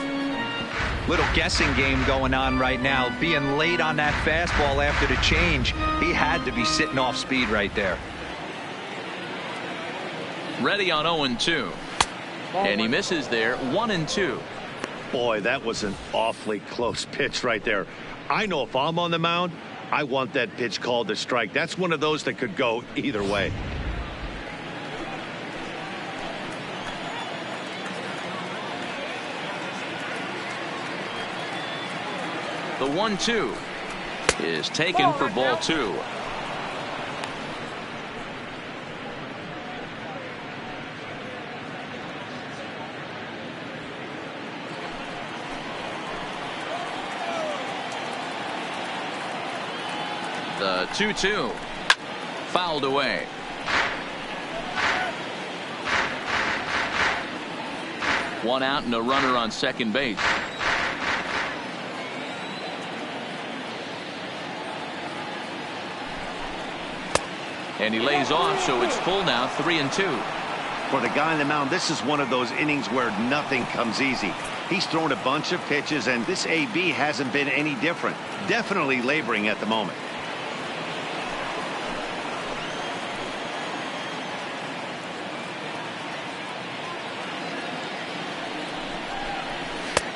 Little guessing game going on right now. Being late on that fastball after the change, he had to be sitting off speed right there.
Ready on 0-2, and he misses there. 1-2.
Boy, that was an awfully close pitch right there. I know if I'm on the mound, I want that pitch called a strike. That's one of those that could go either way.
The 1-2 is taken for ball 2. The 2-2 fouled away. One out and a runner on second base. And he lays off, so it's full now. 3-2.
For the guy on the mound, this is one of those innings where nothing comes easy. He's thrown a bunch of pitches, and this AB hasn't been any different. Definitely laboring at the moment.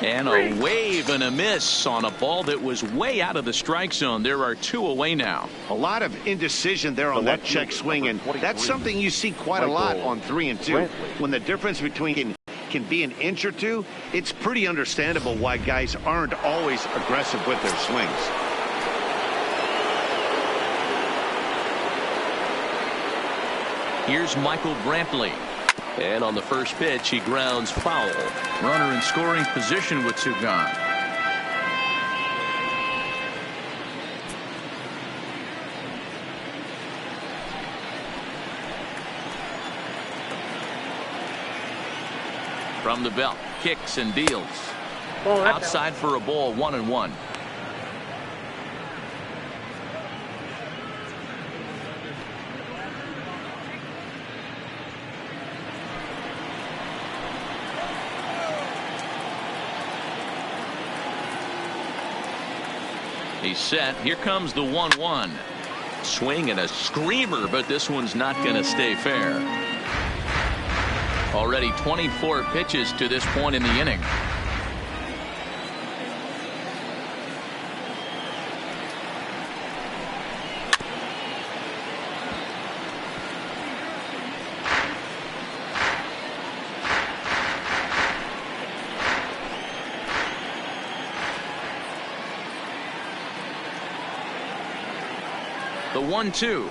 And a wave and a miss on a ball that was way out of the strike zone. There are 2 away now.
A lot of indecision there on that check swing, and that's something you see quite a lot on 3 and 2. When the difference between can be an inch or 2, it's pretty understandable why guys aren't always aggressive with their swings.
Here's Michael Brantley. And on the first pitch, he grounds foul. Runner in scoring position with 2 gone. From the belt, kicks and deals. Outside for a ball, 1-1. He's set. Here comes the 1-1. Swing and a screamer, but this one's not going to stay fair. Already 24 pitches to this point in the inning. The 1-2.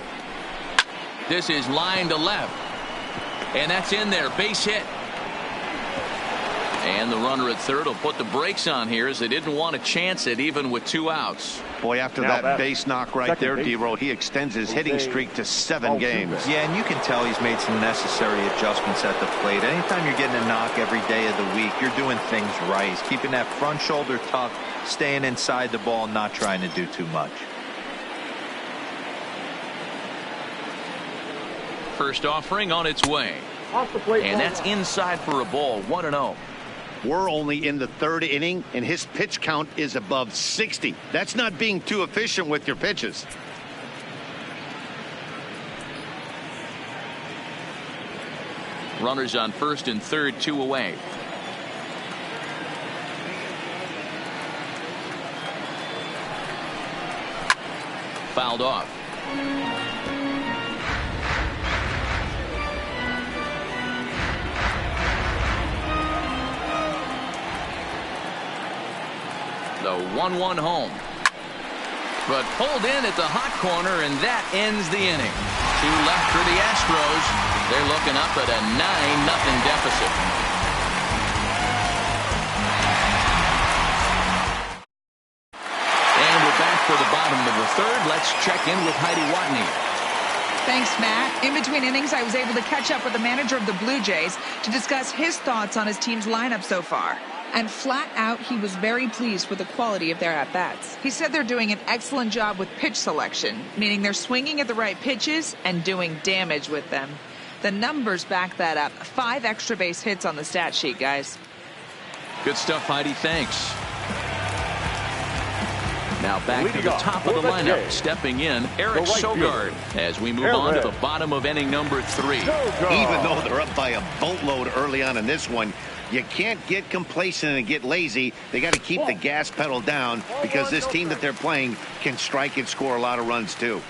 This is line to left. And that's in there. Base hit. And the runner at third will put the brakes on here as they didn't want to chance it even with 2 outs.
Boy, after that base knock right there, D-Roll, he extends his hitting streak to 7 games.
Yeah, and you can tell he's made some necessary adjustments at the plate. Anytime you're getting a knock every day of the week, you're doing things right. He's keeping that front shoulder tucked, staying inside the ball, not trying to do too much.
First offering on its way. And that's inside for a ball, 1-0.
We're only in the 3rd inning, and his pitch count is above 60. That's not being too efficient with your pitches.
Runners on first and third, 2 away. Fouled off. The 1-1 home. But pulled in at the hot corner, and that ends the inning. 2 left for the Astros. They're looking up at a 9-0 deficit. And we're back for the bottom of the 3rd. Let's check in with Heidi Watney.
Thanks, Matt. In between innings, I was able to catch up with the manager of the Blue Jays to discuss his thoughts on his team's lineup so far. And flat out, he was very pleased with the quality of their at-bats. He said they're doing an excellent job with pitch selection, meaning they're swinging at the right pitches and doing damage with them. The numbers back that up. 5 extra base hits on the stat sheet, guys.
Good stuff, Heidi. Thanks. Now back to the top of the lineup. Stepping in, Eric Sogard as we move on to the bottom of inning number 3.
Even though they're up by a boatload early on in this one, you can't get complacent and get lazy. They got to keep the gas pedal down because this team that they're playing can strike and score a lot of runs too.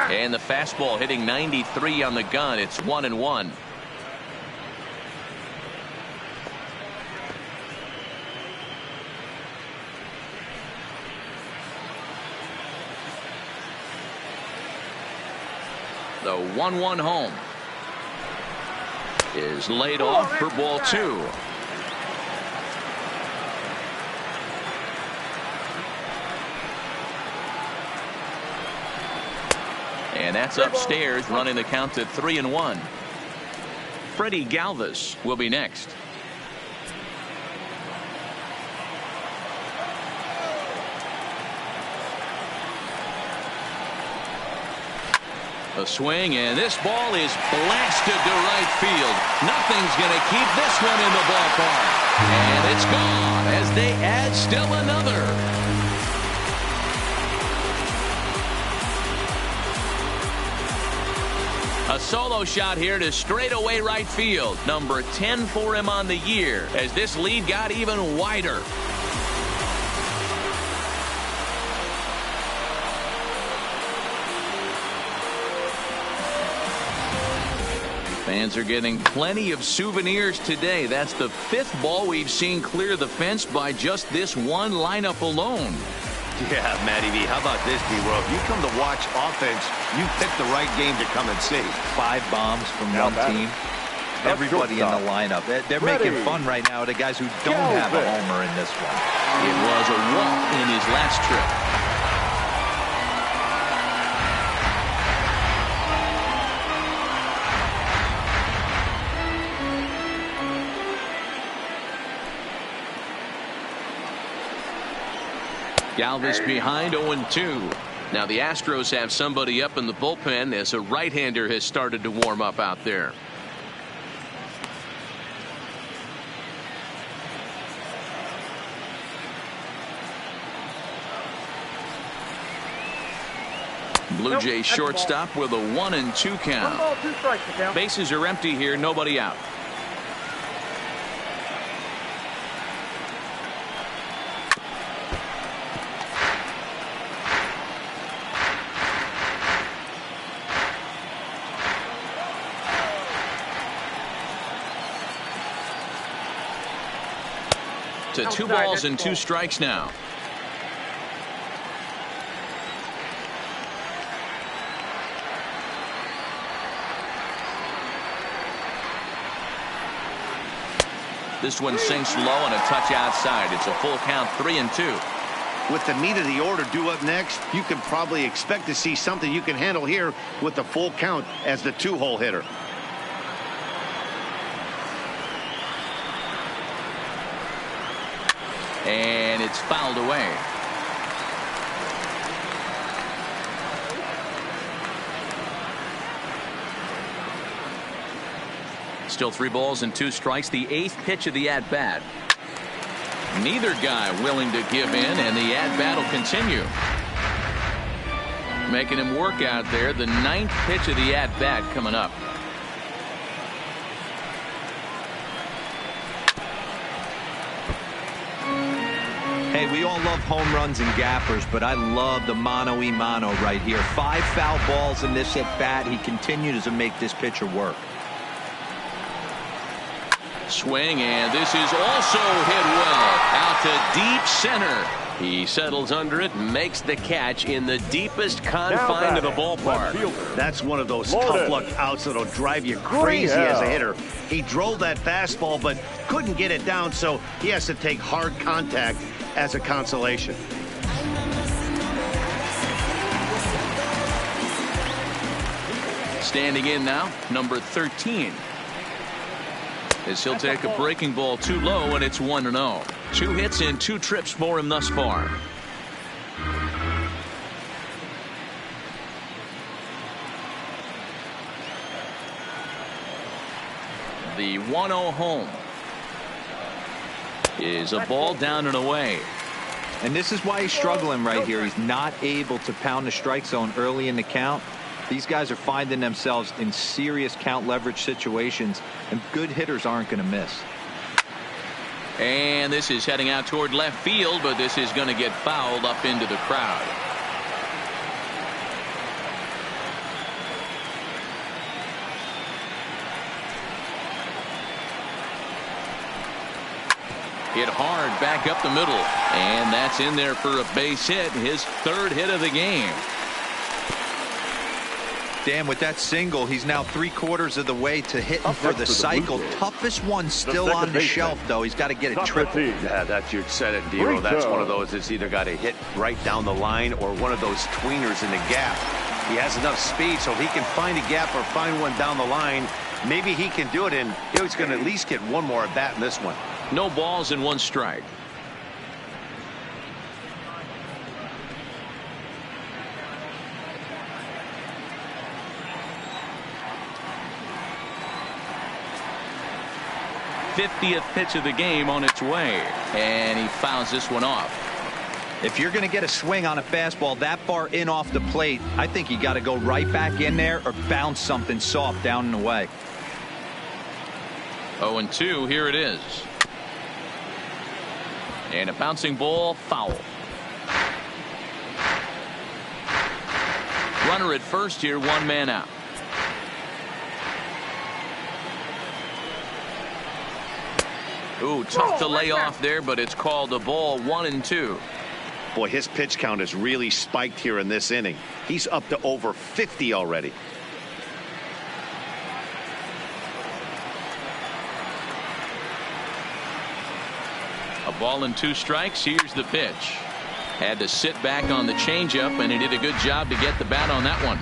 And the fastball hitting 93 on the gun. It's 1-1. The 1-1 home is laid off for ball 2. And that's upstairs, running the count at 3-1. Freddie Galvis will be next. A swing, and this ball is blasted to right field. Nothing's going to keep this one in the ballpark. And it's gone as they add still another. A solo shot here to straightaway right field. Number 10 for him on the year as this lead got even wider. Fans are getting plenty of souvenirs today. That's the 5th ball we've seen clear the fence by just this one lineup alone.
Yeah, Matty V, how about this, D-Row? If you come to watch offense, you pick the right game to come and see.
5 bombs from one team. Everybody in the lineup. They're making fun right now of the guys who don't have a homer in this one.
It was a walk in his last trip. Galvis behind 0-2. Now the Astros have somebody up in the bullpen as a right-hander has started to warm up out there. Blue Jays shortstop with a 1-2 count.
1 ball, 2 strikes.
Bases are empty here, nobody out. To 2 balls and 2 strikes now. This one sinks low and a touch outside. It's a full count, 3-2.
With the meat of the order due up next, you can probably expect to see something you can handle here with the full count as the 2-hole hitter.
And it's fouled away. Still 3 balls and 2 strikes. The 8th pitch of the at-bat. Neither guy willing to give in, and the at-bat will continue. Making him work out there. The 9th pitch of the at-bat coming up.
Hey, we all love home runs and gappers, but I love the mano-a-mano right here. 5 foul balls in this at-bat. He continues to make this pitcher work.
Swing, and this is also hit well. Out to deep center. He settles under it and makes the catch in the deepest confine of the ballpark.
That's one of those tough luck outs that'll drive you crazy as a hitter. He drove that fastball but couldn't get it down, so he has to take hard contact as a consolation.
Standing in now, number 13. As he'll take a breaking ball too low, and it's 1-0. 2 hits and 2 trips for him thus far. The 1-0 home is a ball down and away.
And this is why he's struggling right here. He's not able to pound the strike zone early in the count. These guys are finding themselves in serious count leverage situations, and good hitters aren't going to miss.
And this is heading out toward left field, but this is going to get fouled up into the crowd. Hit hard back up the middle, and that's in there for a base hit, his 3rd hit of the game.
Dan, with that single, he's now 3/4 of the way to hitting for the cycle. Toughest one still on the shelf, though. He's got to get it triple.
Yeah, that's, you said it, D-Row. That's one of those that's either got to hit right down the line or one of those tweeners in the gap. He has enough speed, so if he can find a gap or find one down the line, maybe he can do it, and he's going to at least get one more at bat in this one.
No balls and 1 strike. 50th pitch of the game on its way, and he fouls this one off.
If you're going to get a swing on a fastball that far in off the plate, I think you got to go right back in there or bounce something soft down and away.
0-2, here it is. And a bouncing ball, foul. Runner at first here, one man out. Ooh, tough to lay off there, but it's called a ball. 1-2.
Boy, his pitch count has really spiked here in this inning. He's up to over 50 already.
A ball and 2 strikes. Here's the pitch. Had to sit back on the changeup, and he did a good job to get the bat on that one.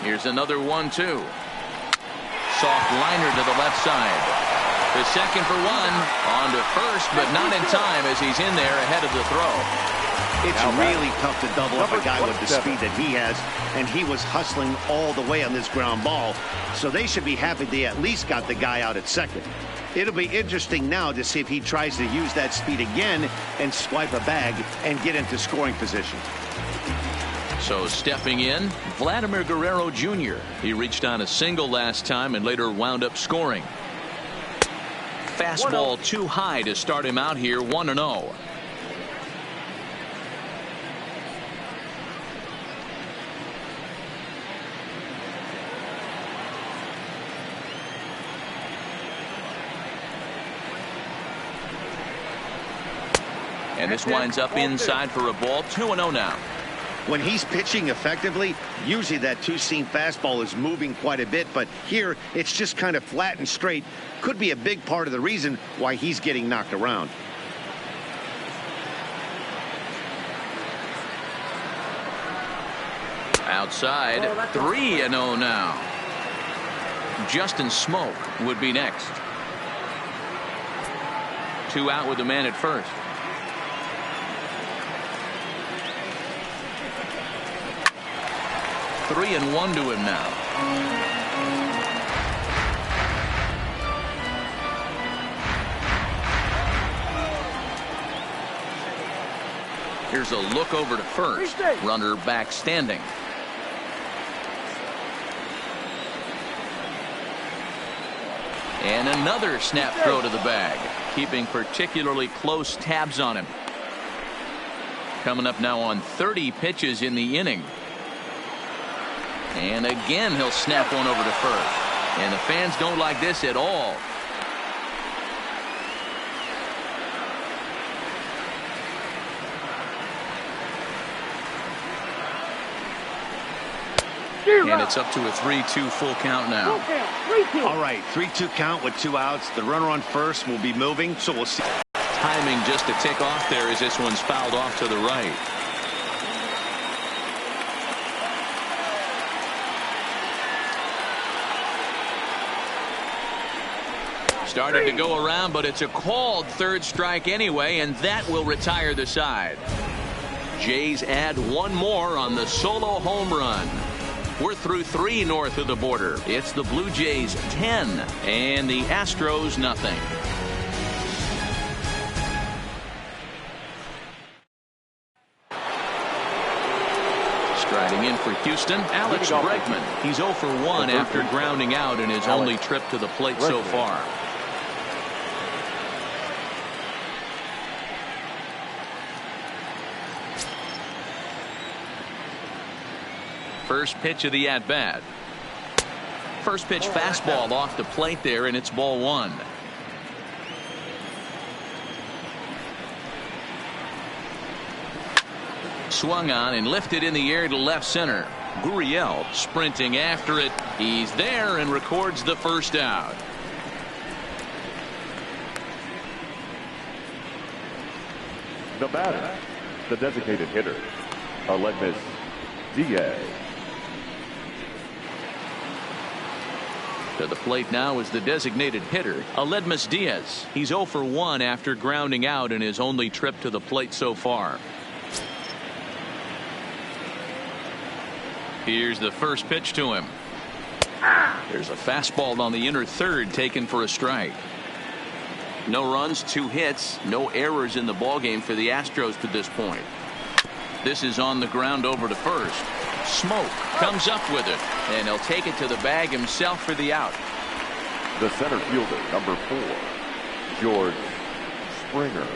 Here's another 1-2. Soft liner to the left side. The second for one. On to first, but not in time as he's in there ahead of the throw.
It's really tough to double up a guy with the speed that he has, and he was hustling all the way on this ground ball. So they should be happy they at least got the guy out at second. It'll be interesting now to see if he tries to use that speed again and swipe a bag and get into scoring position.
So stepping in, Vladimir Guerrero Jr. He reached on a single last time and later wound up scoring. Fastball too high to start him out here. 1-0. And this winds up inside for a ball. 2-0 now.
When he's pitching effectively, usually that two-seam fastball is moving quite a bit, but here it's just kind of flat and straight. Could be a big part of the reason why he's getting knocked around.
Outside, 3-0 now. Justin Smoke would be next. 2 out with the man at first. 3-1 to him now. Here's a look over to first. Runner back standing. And another snap throw to the bag, keeping particularly close tabs on him. Coming up now on 30 pitches in the inning. And again he'll snap one over to first. And the fans don't like this at all. And it's up to a 3-2 full count now.
All right, 3-2 count with 2 outs. The runner on first will be moving, so we'll see.
Timing just to tick off there as this one's fouled off to the right. Started to go around, but it's a called third strike anyway, and that will retire the side. Jays add one more on the solo home run. We're through 3 north of the border. It's the Blue Jays 10 and the Astros nothing. Striding in for Houston, Alex Bregman. He's 0 for 1 after grounding out in his only trip to the plate so far. First pitch of the at-bat. First pitch fastball off the plate there, and it's ball 1. Swung on and lifted in the air to left center. Gurriel sprinting after it. He's there and records the first out.
The batter, the designated hitter, Aledmys Diaz.
To the plate now is the designated hitter, Aledmys Diaz. He's 0 for 1 after grounding out in his only trip to the plate so far. Here's the first pitch to him. There's a fastball on the inner third taken for a strike.
No runs, 2 hits, no errors in the ballgame for the Astros to this point.
This is on the ground over to first. Smoke comes up with it, and he'll take it to the bag himself for the out.
The center fielder, number 4, George Springer.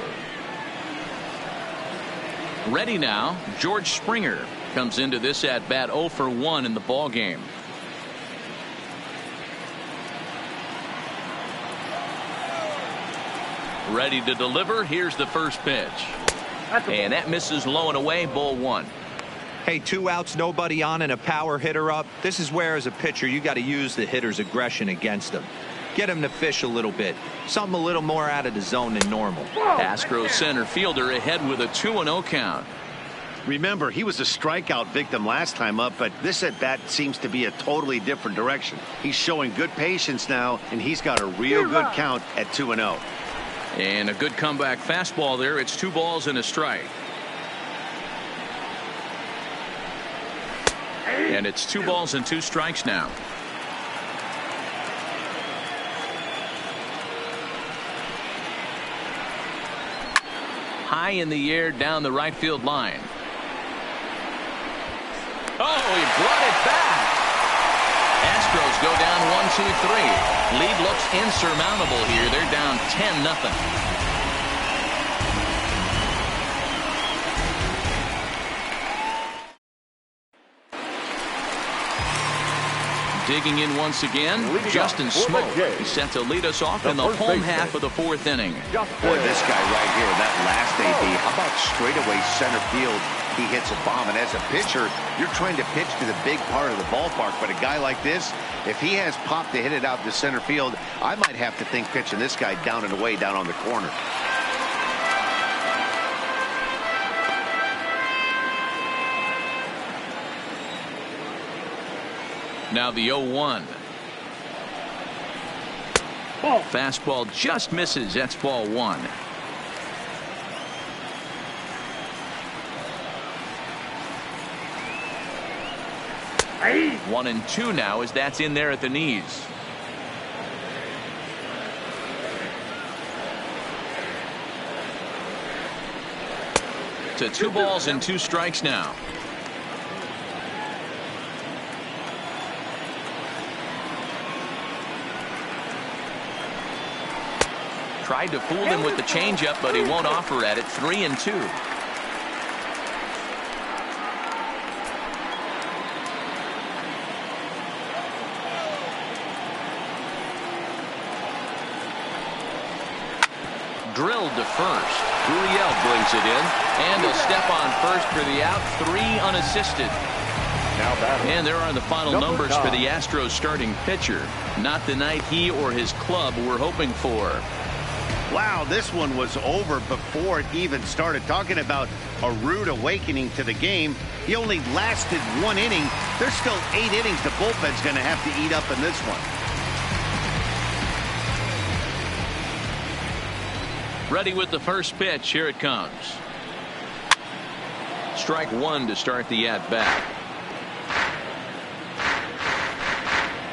Ready now, George Springer comes into this at bat 0 for 1 in the ball game. Ready to deliver. Here's the first pitch. And that misses low and away, ball 1.
Hey, 2 outs, nobody on, and a power hitter up. This is where, as a pitcher, you got to use the hitter's aggression against him. Get him to fish a little bit. Something a little more out of the zone than normal.
Astros center fielder ahead with a 2-0 count.
Remember, he was a strikeout victim last time up, but this at bat seems to be a totally different direction. He's showing good patience now, and he's got a real good count at 2-0.
And a good comeback fastball there. It's 2 balls and a strike. And it's 2 balls and 2 strikes now. High in the air down the right field line. Oh, he brought it back. Astros go down 1-2-3. Lead looks insurmountable here. They're down 10-0. Digging in once again, Justin Smoke. He's set to lead us off in the home half of the 4th inning.
Boy, this guy right here, that last AB, how about straightaway center field? He hits a bomb, and as a pitcher, you're trying to pitch to the big part of the ballpark, but a guy like this, if he has pop to hit it out to center field, I might have to think pitching this guy down and away down on the corner.
Now the 0-1. Fastball just misses. That's ball 1. Hey. 1-2 now as that's in there at the knees. To 2 balls and 2 strikes now. Tried to fool him with the changeup, but he won't offer at it. 3-2. Drilled to first. Gurriel brings it in, and a step on first for the out. 3 unassisted. And there are the final numbers for the Astros starting pitcher. Not the night he or his club were hoping for.
Wow, this one was over before it even started. Talking about a rude awakening to the game. He only lasted 1 inning. There's still 8 innings the bullpen's going to have to eat up in this one.
Ready with the first pitch. Here it comes. Strike 1 to start the at-bat.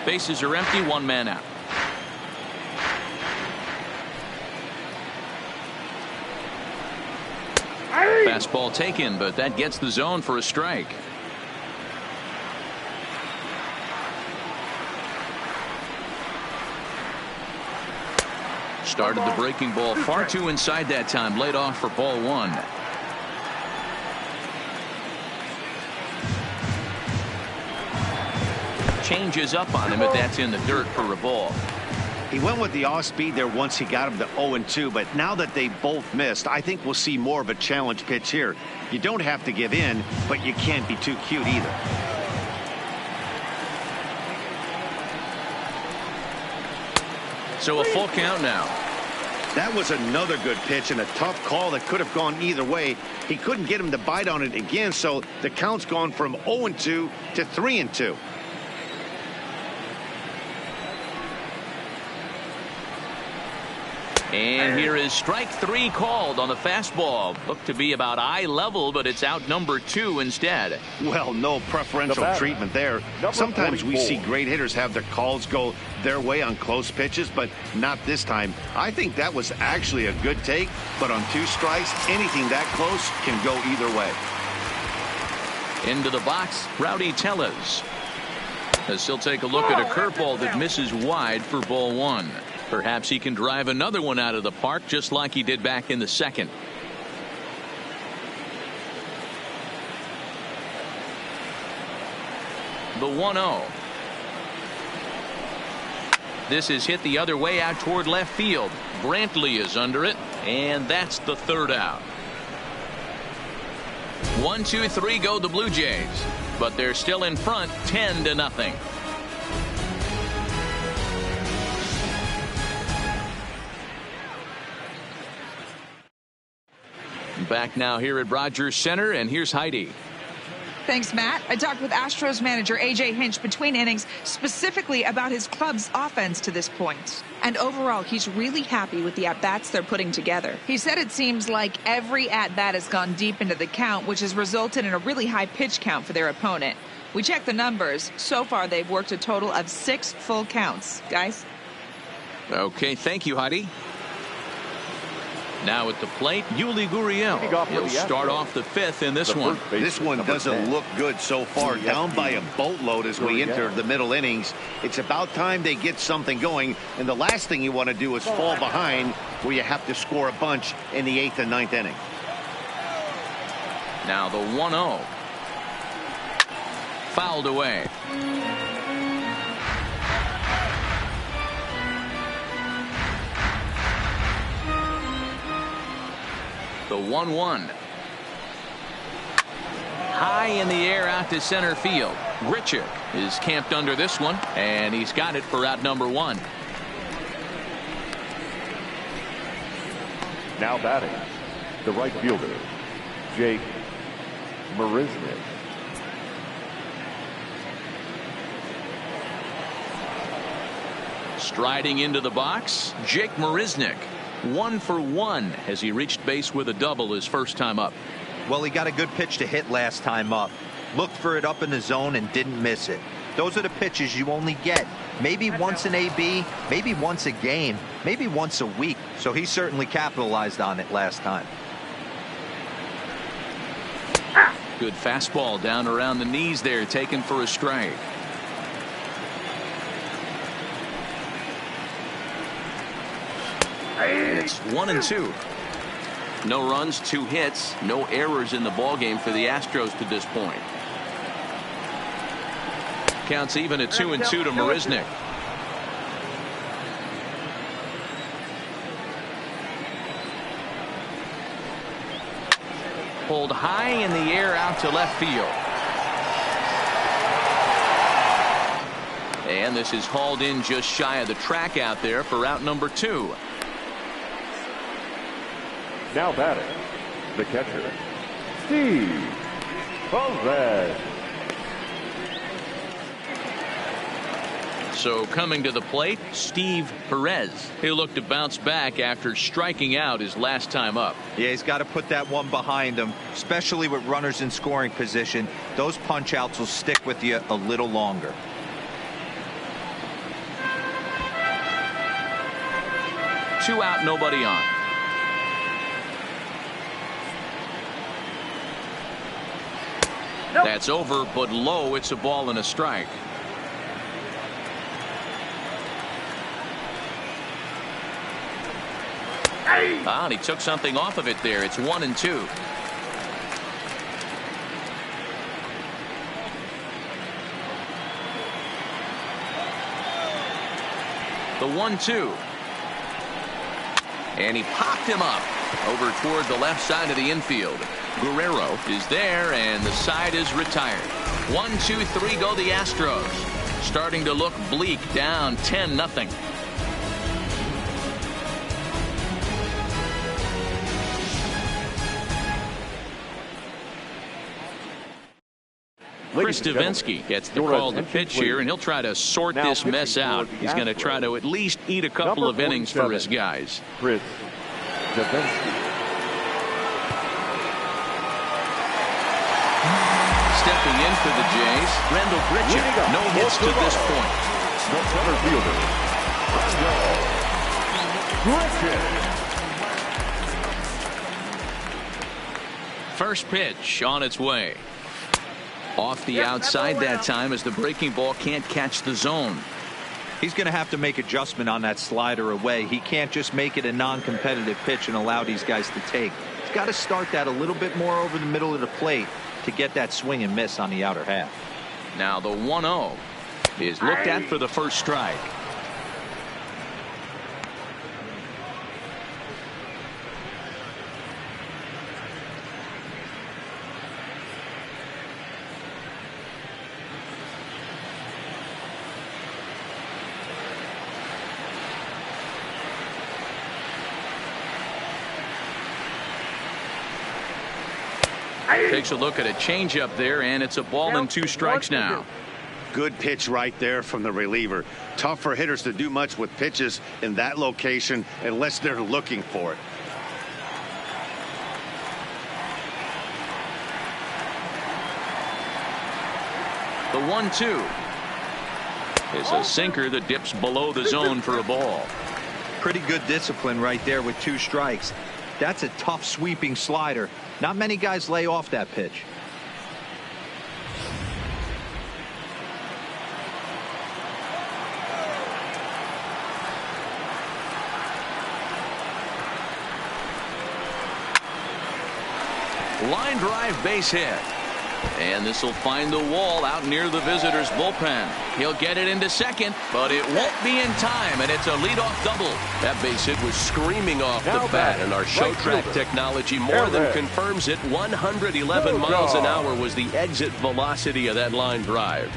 Bases are empty. 1 man out. Fastball taken, but that gets the zone for a strike. Started the breaking ball far too inside that time. Laid off for ball 1. Changes up on him, but that's in the dirt for a ball.
He went with the off speed there once he got him to 0-2, but now that they both missed, I think we'll see more of a challenge pitch here. You don't have to give in, but you can't be too cute either.
So a full count now.
That was another good pitch and a tough call that could have gone either way. He couldn't get him to bite on it again, so the count's gone from 0-2 to 3-2.
And here is strike 3 called on the fastball. Looked to be about eye level, but it's out number 2 instead.
Well, no preferential treatment there. Sometimes we see great hitters have their calls go their way on close pitches, but not this time. I think that was actually a good take, but on 2 strikes, anything that close can go either way.
Into the box, Rowdy Tellez. As he'll take a look at a curveball that misses wide for ball 1. Perhaps he can drive another one out of the park just like he did back in the second. The 1-0. This is hit the other way out toward left field. Brantley is under it, and that's the 3rd out. 1, 2, 3 go the Blue Jays, but they're still in front 10-0. Back now here at Rogers Center, and here's Heidi.
Thanks, Matt. I talked with Astros manager A.J. Hinch between innings specifically about his club's offense to this point. And overall, he's really happy with the at-bats they're putting together. He said it seems like every at-bat has gone deep into the count, which has resulted in a really high pitch count for their opponent. We checked the numbers. So far, they've worked a total of 6 full counts. Guys?
Okay, thank you, Heidi. Now at the plate, Yuli Gurriel. He'll start off the 5th in this one.
This one doesn't look good so far. Down by a boatload as we enter the middle innings. It's about time they get something going. And the last thing you want to do is fall behind where you have to score a bunch in the 8th and 9th inning.
Now the 1-0. Fouled away. The 1-1. High in the air out to center field. Grichuk is camped under this one, and he's got it for out number 1.
Now batting, the right fielder, Jake Marisnick.
Striding into the box, Jake Marisnick. 1 for 1 as he reached base with a double his first time up.
Well, he got a good pitch to hit last time up. Looked for it up in the zone and didn't miss it. Those are the pitches you only get maybe once in AB, maybe once a game, maybe once a week. So he certainly capitalized on it last time.
Good fastball down around the knees there, taken for a strike. It's 1-2.
No runs, 2 hits, no errors in the ballgame for the Astros to this point.
Counts even at 2-2 to Marisnick. Pulled high in the air out to left field. And this is hauled in just shy of the track out there for out number 2.
Now batting, the catcher, Steve Perez.
So coming to the plate, Steve Perez. He looked to bounce back after striking out his last time up.
Yeah, he's got to put that one behind him, especially with runners in scoring position. Those punch outs will stick with you a little longer.
Two out, nobody on. That's over, but low. It's a ball and a strike. And he took something off of it there. It's 1-2. The 1-2. And he popped him up over toward the left side of the infield. Guerrero is there, and the side is retired. 1, 2, 3 go the Astros. Starting to look bleak, down 10-0. Chris Davinsky gets the call to pitch here, and he'll try to sort this mess out. He's going to try to at least eat a couple of innings for his guys.
Chris Davinsky.
Stepping in for the Jays, Randall Grichuk. No hits to this point.
The center fielder, Randall Grichuk.
First pitch on its way. Off the outside that time as the breaking ball can't catch the zone.
He's going to have to make adjustment on that slider away. He can't just make it a non-competitive pitch and allow these guys to take. He's got to start that a little bit more over the middle of the plate to get that swing and miss on the outer half.
Now the 1-0 is looked at for the first strike. Takes a look at a changeup there, and it's a ball and 2 strikes now.
Good pitch right there from the reliever. Tough for hitters to do much with pitches in that location unless they're looking for it.
The 1-2 is a sinker that dips below the zone for a ball.
Pretty good discipline right there with 2 strikes. That's a tough sweeping slider. Not many guys lay off that pitch.
Line drive, base hit. And this will find the wall out near the visitor's bullpen. He'll get it into second, but it won't be in time, and it's a leadoff double.
That base hit was screaming off the bat, and our show track technology more than confirms it. 111 miles an hour was the exit velocity of that line drive.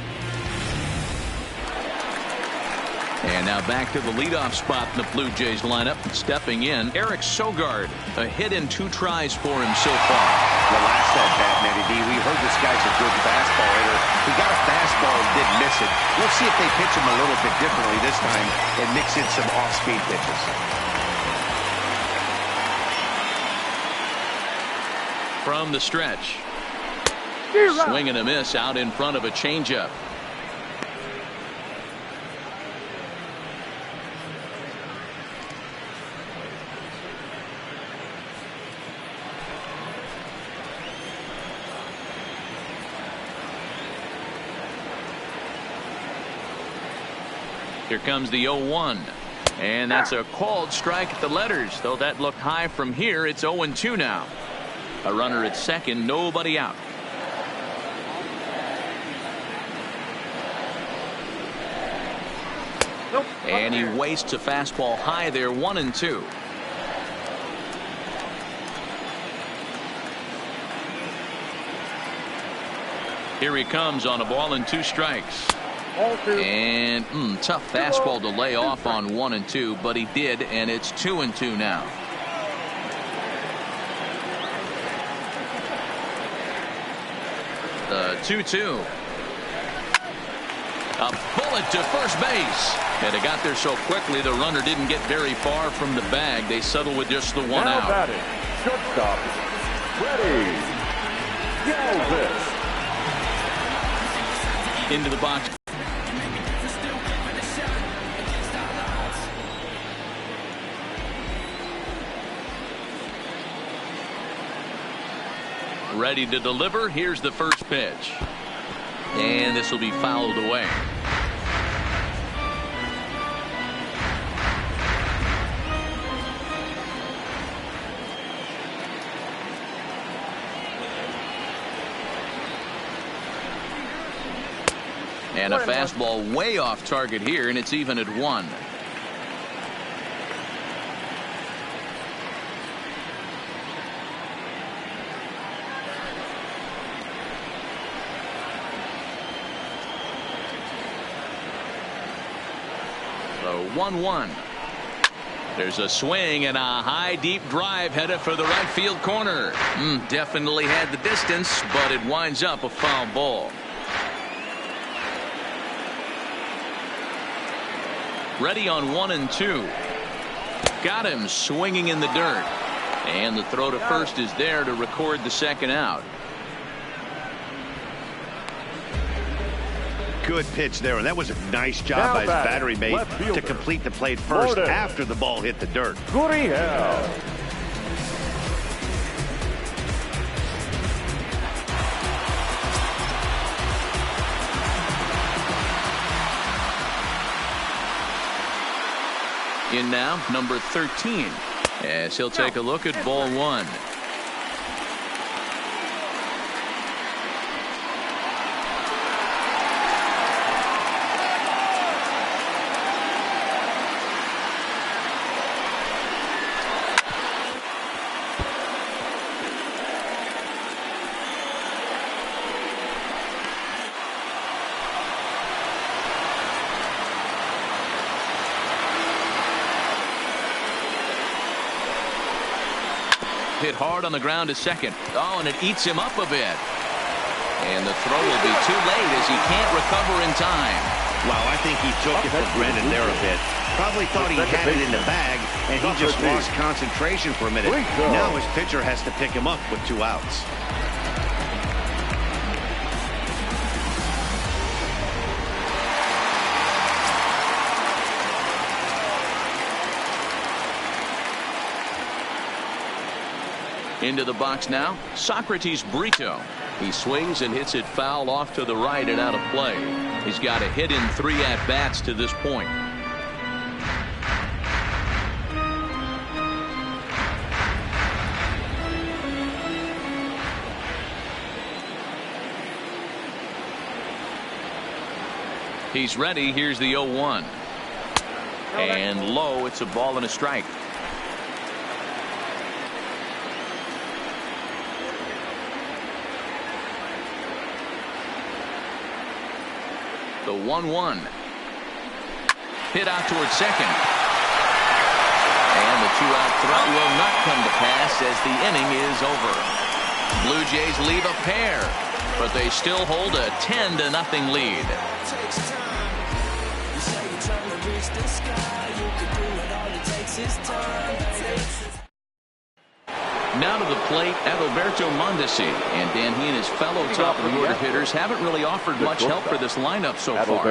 And now back to the leadoff spot in the Blue Jays lineup. Stepping in, Eric Sogard. A hit and 2 tries for him so far.
The last at bat, Matty D, we heard this guy's a good fastball hitter. He got a fastball and did miss it. Let's see if they pitch him a little bit differently this time and mix in some off-speed pitches.
From the stretch. Swing and a miss out in front of a changeup. Here comes the 0-1. And that's a called strike at the letters. Though that looked high from here, it's 0-2 now. A runner at second, nobody out. And he wastes a fastball high there, 1-2. Here he comes on a ball and 2 strikes. And tough fastball to lay off on 1-2, but he did, and it's 2-2 now. The 2-2. A bullet to first base. And it got there so quickly the runner didn't get very far from the bag. They settled with just the 1 out.
Batting, shortstop, Freddie Galvis.
Into the box. Ready to deliver. Here's the first pitch. And this will be fouled away. And a fastball way off target here, and it's even at 1. So 1-1. There's a swing and a high deep drive headed for the right field corner. Definitely had the distance, but it winds up a foul ball. Ready on 1 and 2. Got him swinging in the dirt. And the throw to first is there to record the second out.
Good pitch there, and that was a nice job by his battery mate to complete the play first after the ball hit the dirt.
Gurriel.
In now, number 13, as he'll take a look at ball 1. Hit hard on the ground to second. Oh, and it eats him up a bit. And the throw will be too late as he can't recover in time.
Wow, I think he took it for granted there a bit. Probably thought he had it in the bag, and he just lost concentration for a minute. Now his pitcher has to pick him up with 2 outs.
Into the box now, Socrates Brito. He swings and hits it foul off to the right and out of play. He's got a hit in 3 at-bats to this point. He's ready. Here's the 0-1. And low, it's a ball and a strike. The 1-1. Hit out towards second. And the 2-out throw will not come to pass as the inning is over. Blue Jays leave a pair, but they still hold a 10-0 lead. Now to the plate, Adalberto Mondesi. And Dan, he and his fellow top-of-the-order hitters haven't really offered much help for this lineup so far.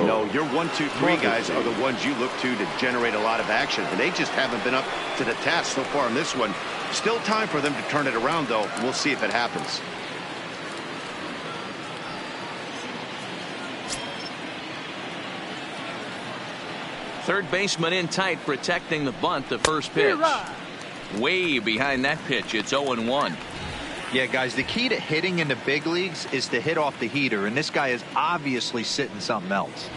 No, your 1, 2, 3 guys are the ones you look to generate a lot of action. And they just haven't been up to the task so far in this one. Still time for them to turn it around, though. We'll see if it happens.
Third baseman in tight, protecting the bunt, the first pitch. Way behind that pitch, it's 0-1.
Yeah, guys, the key to hitting in the big leagues is to hit off the heater, and this guy is obviously sitting something else.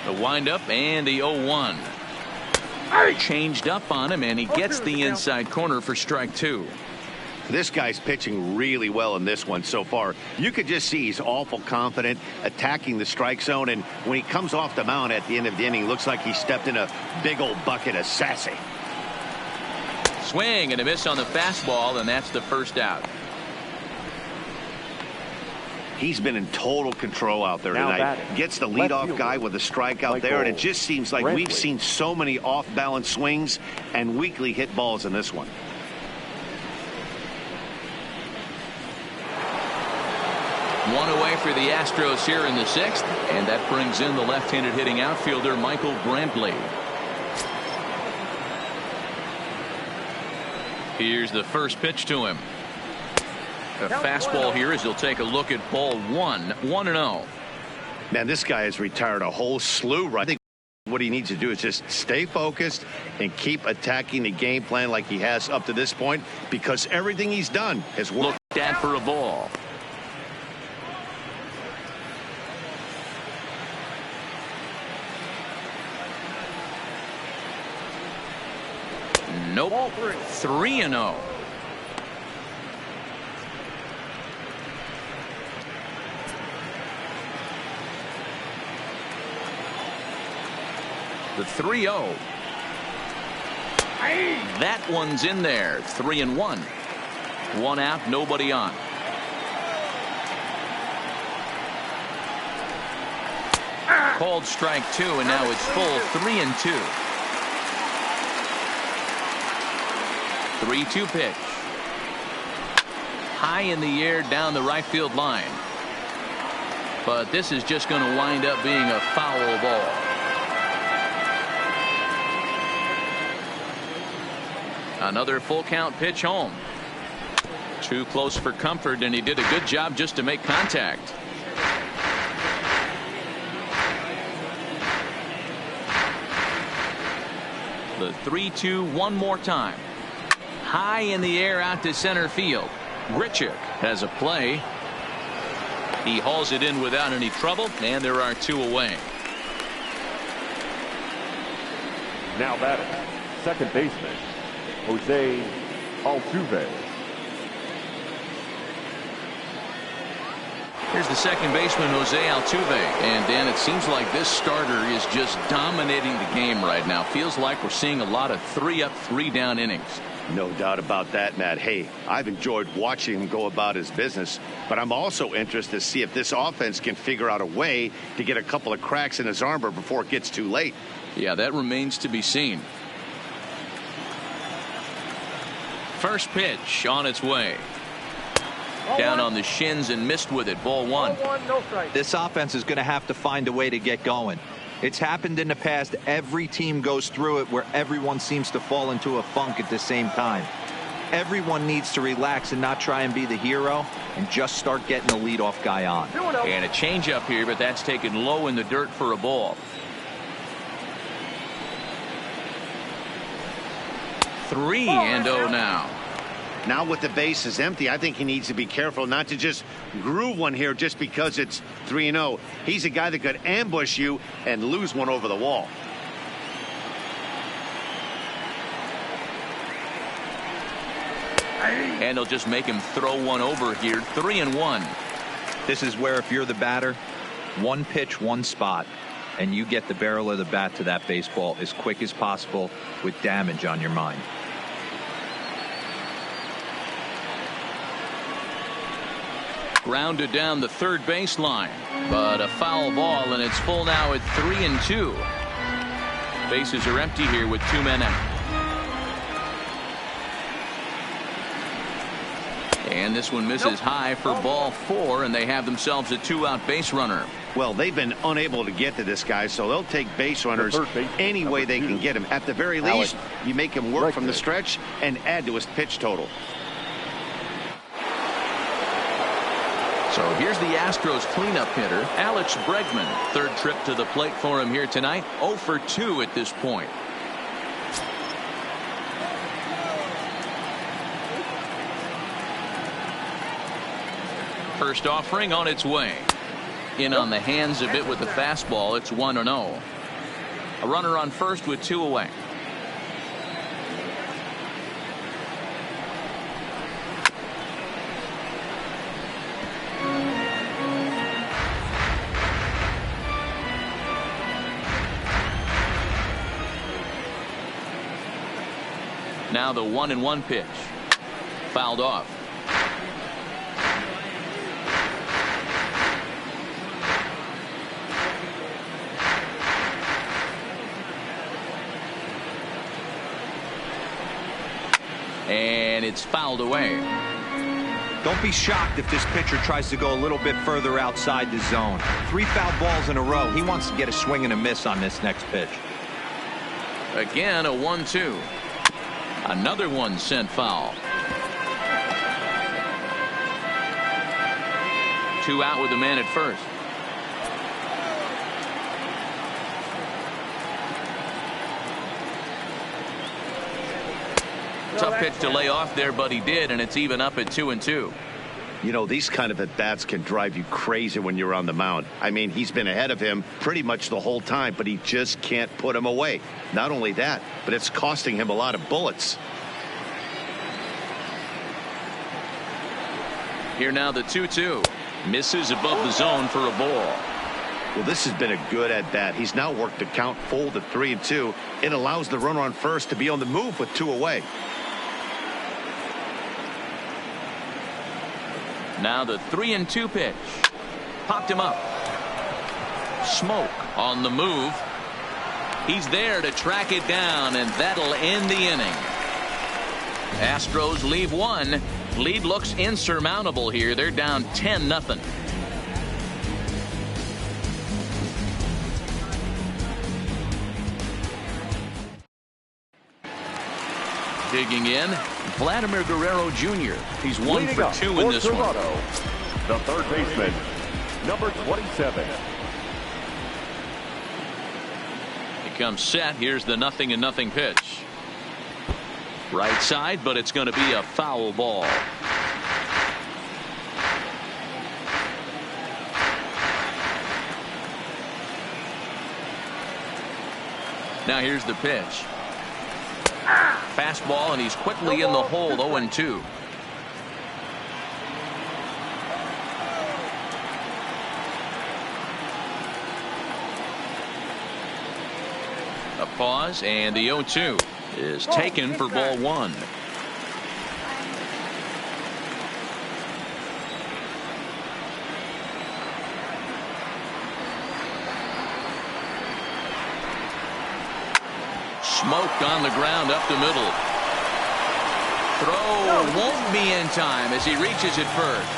The windup and the 0-1. Changed up on him, and he gets the inside corner for strike 2.
This guy's pitching really well in this one so far. You could just see he's awful confident attacking the strike zone, and when he comes off the mound at the end of the inning, looks like he stepped in a big old bucket of sassy.
Swing and a miss on the fastball, and that's the first out.
He's been in total control out there tonight. Gets the leadoff guy with a strikeout there, and it just seems like we've seen so many off-balance swings and weakly hit balls in this one.
One away for the Astros here in the 6th, and that brings in the left-handed hitting outfielder Michael Brantley. Here's the first pitch to him. A fastball here as he'll take a look at ball 1, 1-0.
Man, this guy has retired a whole slew. I think what he needs to do is just stay focused and keep attacking the game plan like he has up to this point, because everything he's done has worked.
Looked at for a ball. Nope. 3-0. The 3-0. That one's in there. 3-1. 1 out, nobody on. Called strike 2, and now it's full 3-2. 3-2 pitch. High in the air down the right field line. But this is just going to wind up being a foul ball. Another full count pitch home. Too close for comfort, and he did a good job just to make contact. The 3-2 one more time. High in the air out to center field. Grichuk has a play. He hauls it in without any trouble, and there are 2 away.
Now batting, second baseman, Jose Altuve.
Here's the second baseman, Jose Altuve. And Dan, it seems like this starter is just dominating the game right now. Feels like we're seeing a lot of 3-up, 3-down innings.
No doubt about that, Matt. Hey, I've enjoyed watching him go about his business, but I'm also interested to see if this offense can figure out a way to get a couple of cracks in his armor before it gets too late.
Yeah, that remains to be seen. First pitch on its way. Down on the shins and missed with it. Ball 1.
This offense is going to have to find a way to get going. It's happened in the past. Every team goes through it where everyone seems to fall into a funk at the same time. Everyone needs to relax and not try and be the hero and just start getting the leadoff guy on.
And a changeup here, but that's taken low in the dirt for a ball. 3-0 now.
Now with the bases empty, I think he needs to be careful not to just groove one here just because it's 3-0. He's a guy that could ambush you and lose one over the wall.
And they'll just make him throw one over here. 3-1.
This is where if you're the batter, one pitch, one spot, and you get the barrel of the bat to that baseball as quick as possible with damage on your mind.
Grounded down the third baseline, but a foul ball, and it's full now at 3-2. Bases are empty here with 2 men out. And this one misses high for ball 4, and they have themselves a 2-out base runner.
Well, they've been unable to get to this guy, so they'll take base runners any way they can get him. At the very least, you make him work from the stretch and add to his pitch total.
So here's the Astros cleanup hitter, Alex Bregman. Third trip to the plate for him here tonight. 0 for 2 at this point. First offering on its way. In on the hands a bit with the fastball. It's 1-0. A runner on first with 2 away. Now the 1-1 pitch. Fouled off. And it's fouled away.
Don't be shocked if this pitcher tries to go a little bit further outside the zone. 3 foul balls in a row. He wants to get a swing and a miss on this next pitch.
Again, a 1-2. Another one sent foul. 2 out with the man at first. Tough pitch to lay off there, but he did, and it's even up at 2-2.
You know, these kind of at-bats can drive you crazy when you're on the mound. I mean, he's been ahead of him pretty much the whole time, but he just can't put him away. Not only that, but it's costing him a lot of bullets.
Here now the 2-2. Misses above the zone for a ball.
Well, this has been a good at-bat. He's now worked the count full to 3-2. It allows the runner on first to be on the move with 2 away. Now the 3-2 pitch. Popped him up.
Smoke on the move. He's there to track it down, and that'll end the inning. Astros leave one. Lead looks insurmountable here. They're down 10-0. Digging in, Vladimir Guerrero Jr. He's 1 for 2 in this one.
The third baseman, number 27.
He comes set. Here's the 0-0 pitch. Right side, but it's going to be a foul ball. Now here's the pitch. Fastball, and he's quickly in the hole. 0-2. A pause, and the 0-2 is taken for ball one. Smoked on the ground up the middle. Throw won't be in time as he reaches it first.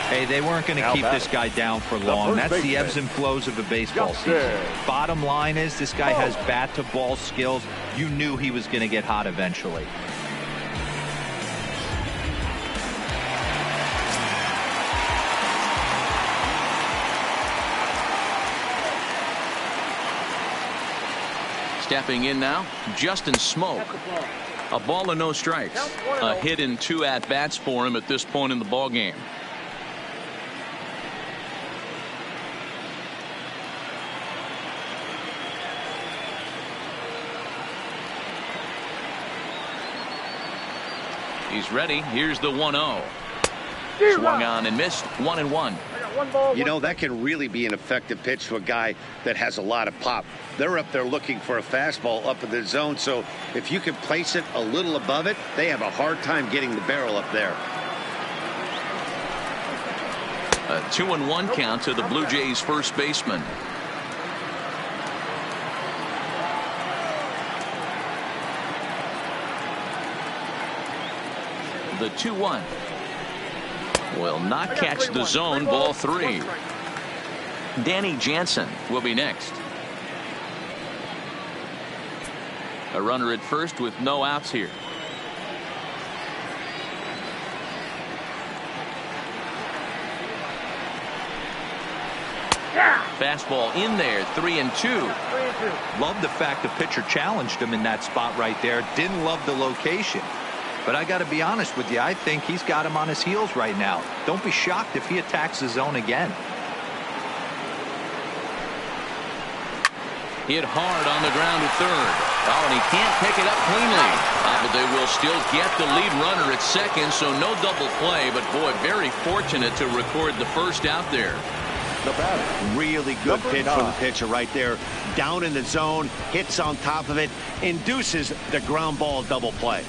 Hey, they weren't going to keep this guy down for long. That's the ebbs and flows of a baseball season. Bottom line is this guy has bat to ball skills. You knew he was going to get hot eventually.
Stepping in now, Justin Smoke. A ball and no strikes. A hit in 2 at-bats for him at this point in the ball game. He's ready. Here's the 1-0. Swung on and missed. 1-1.
You know, that can really be an effective pitch to a guy that has a lot of pop. They're up there looking for a fastball up in the zone, so if you can place it a little above it, they have a hard time getting the barrel up there.
A 2-1 count to the Blue Jays first baseman. The 2-1 will not catch the zone. Ball 3. Danny Jansen will be next. A runner at first with no outs here. Fastball in there. 3-2.
Love the fact the pitcher challenged him in that spot right there. Didn't love the location. But I got to be honest with you, I think he's got him on his heels right now. Don't be shocked if he attacks the zone again.
Hit hard on the ground to third. Oh, and he can't pick it up cleanly. But they will still get the lead runner at second, so no double play. But, boy, very fortunate to record the first out there.
The batter. Really good pitch from the pitcher right there. Down in the zone, hits on top of it, induces the ground ball double play.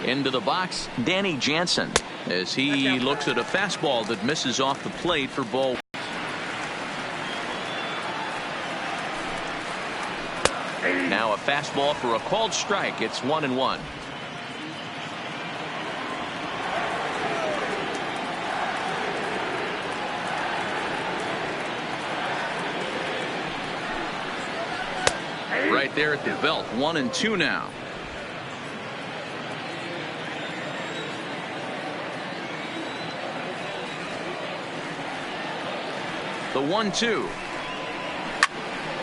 Into the box, Danny Jansen, as he looks at a fastball that misses off the plate for ball. Now a fastball for a called strike. It's 1-1. Right there at the belt. 1-2 now. The 1-2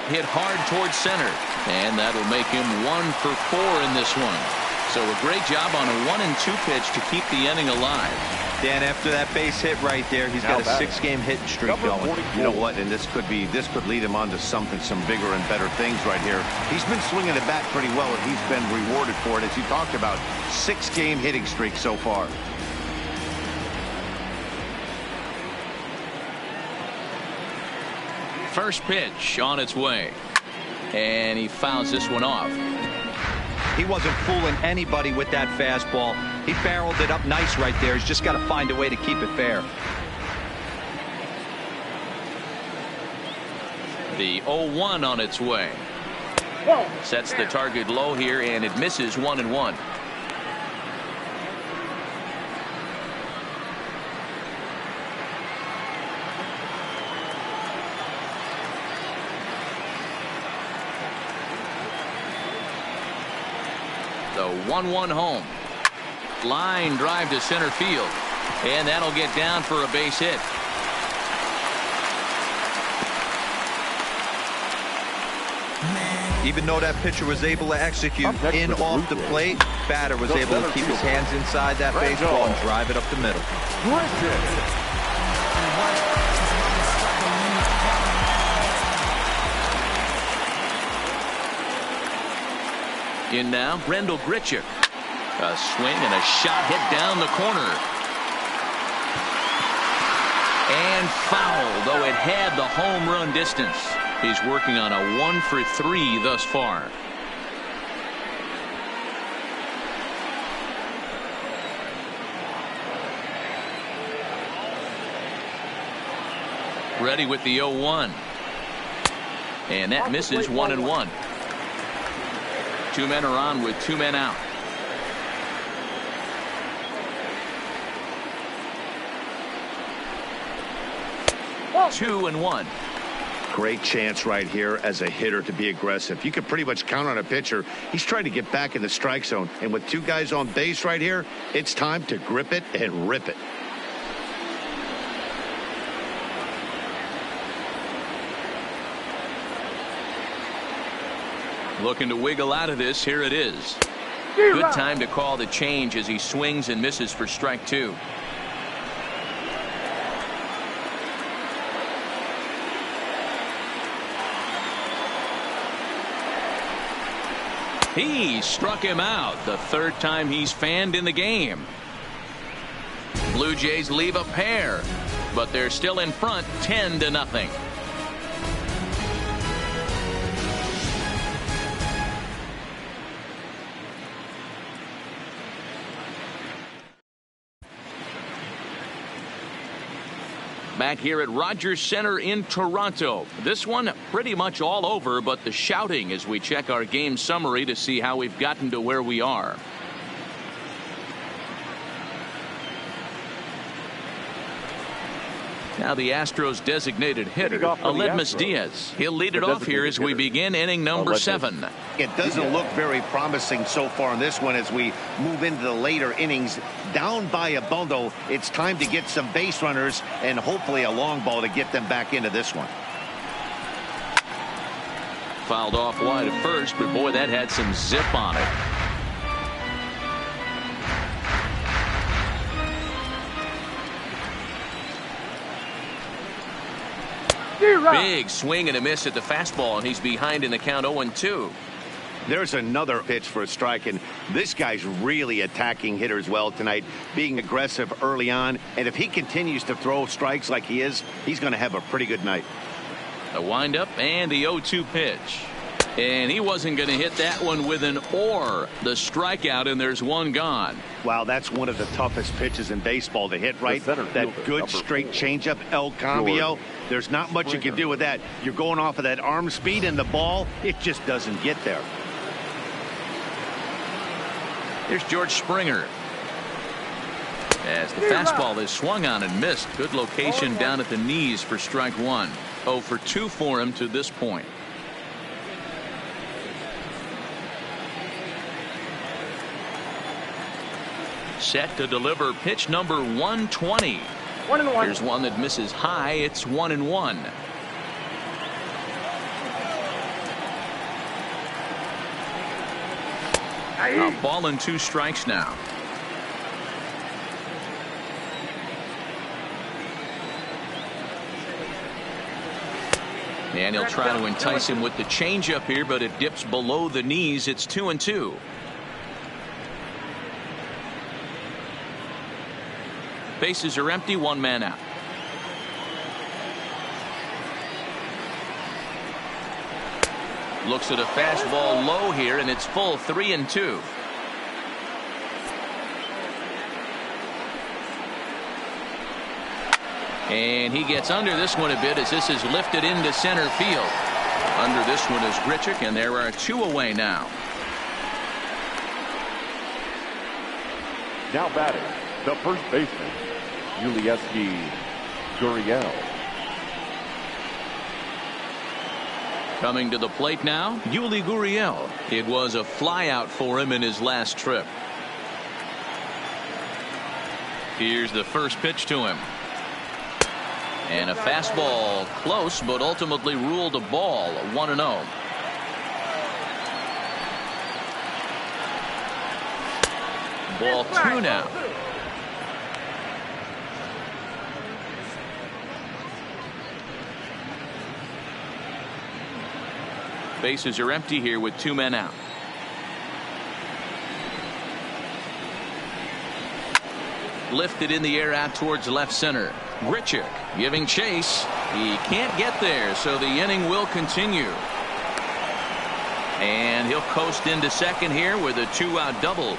hit hard towards center, and that'll make him 1 for 4 in this one. So a great job on a 1-2 pitch to keep the inning alive.
Dan, after that base hit right there, he's got a 6-game hitting streak going.
You know what? And this could lead him on to some bigger and better things right here. He's been swinging the bat pretty well, and he's been rewarded for it, as you talked about. 6-game hitting streak so far.
First pitch on its way. And he fouls this one off.
He wasn't fooling anybody with that fastball. He barreled it up nice right there. He's just got to find a way to keep it fair.
The 0-1 on its way. Sets the target low here, and it misses 1-1. The 1-1 home. Line drive to center field. And that'll get down for a base hit.
Even though that pitcher was able to execute in off the plate, batter was able to keep his hands inside that baseball and drive it up the middle.
In now, Grendel Grichuk. A swing and a shot hit down the corner. And foul, though it had the home run distance. He's working on a 1-for-3 thus far. Ready with the 0-1. And that misses 1-1. 2 men are on with 2 men out. Two and 1.
Great chance right here as a hitter to be aggressive. You can pretty much count on a pitcher. He's trying to get back in the strike zone. And with 2 guys on base right here, it's time to grip it and rip it.
Looking to wiggle out of this. Here it is. Good time to call the change as he swings and misses for strike 2. He struck him out, the 3rd time he's fanned in the game. Blue Jays leave a pair, but they're still in front 10-0. Back here at Rogers Center in Toronto. This one pretty much all over, but the shouting as we check our game summary to see how we've gotten to where we are. Now the Astros designated hitter, Aledmys Diaz. He'll lead it off here as we begin inning number 7.
It doesn't look very promising so far in this one as we move into the later innings. Down by a bundle, it's time to get some base runners and hopefully a long ball to get them back into this one.
Fouled off wide at first, but boy, that had some zip on it. Big swing and a miss at the fastball, and he's behind in the count 0-2.
There's another pitch for a strike, and this guy's really attacking hitters well tonight, being aggressive early on. And if he continues to throw strikes like he is, he's going to have a pretty good night.
A windup and the 0-2 pitch. And he wasn't going to hit that one with an or. The strikeout, and there's one gone.
Wow, that's one of the toughest pitches in baseball to hit, right? That good straight changeup, El Cambio. There's not much you can do with that. You're going off of that arm speed, and the ball, it just doesn't get there.
Here's George Springer. As the fastball is swung on and missed. Good location down at the knees for strike 1. 0-for-2 for him to this point. Set to deliver pitch number 120.
1-1.
Here's one that misses high. It's 1-1. A ball and 2 strikes now. And he'll try to entice him with the changeup here, but it dips below the knees. It's 2-2. Bases are empty, 1 man out. Looks at a fastball low here, and it's full, 3-2. And he gets under this one a bit as this is lifted into center field. Under this one is Grichuk, and there are 2 away now.
Now batting, the first baseman, Yulieski Gurriel.
Coming to the plate now, Yuli Gurriel. It was a flyout for him in his last trip. Here's the first pitch to him. And a fastball close, but ultimately ruled a ball, 1-0. Ball 2 now. Bases are empty here with 2 men out. Lifted in the air out towards left center. Grichuk giving chase. He can't get there, so the inning will continue. And he'll coast into second here with a 2-out double.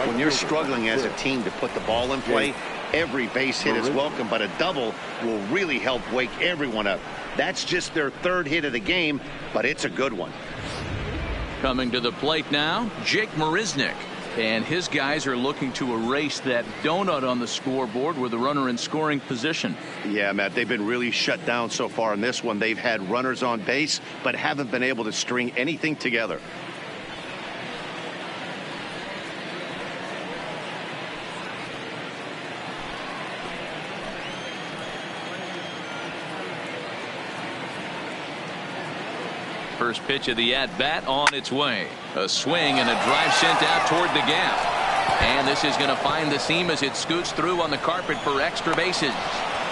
When you're struggling as a team to put the ball in play, every base hit is welcome, but a double will really help wake everyone up. That's just their 3rd hit of the game, but it's a good one.
Coming to the plate now, Jake Marisnick. And his guys are looking to erase that donut on the scoreboard with a runner in scoring position.
Yeah, Matt, they've been really shut down so far in this one. They've had runners on base, but haven't been able to string anything together.
First pitch of the at-bat on its way. A swing and a drive sent out toward the gap. And this is going to find the seam as it scoots through on the carpet for extra bases.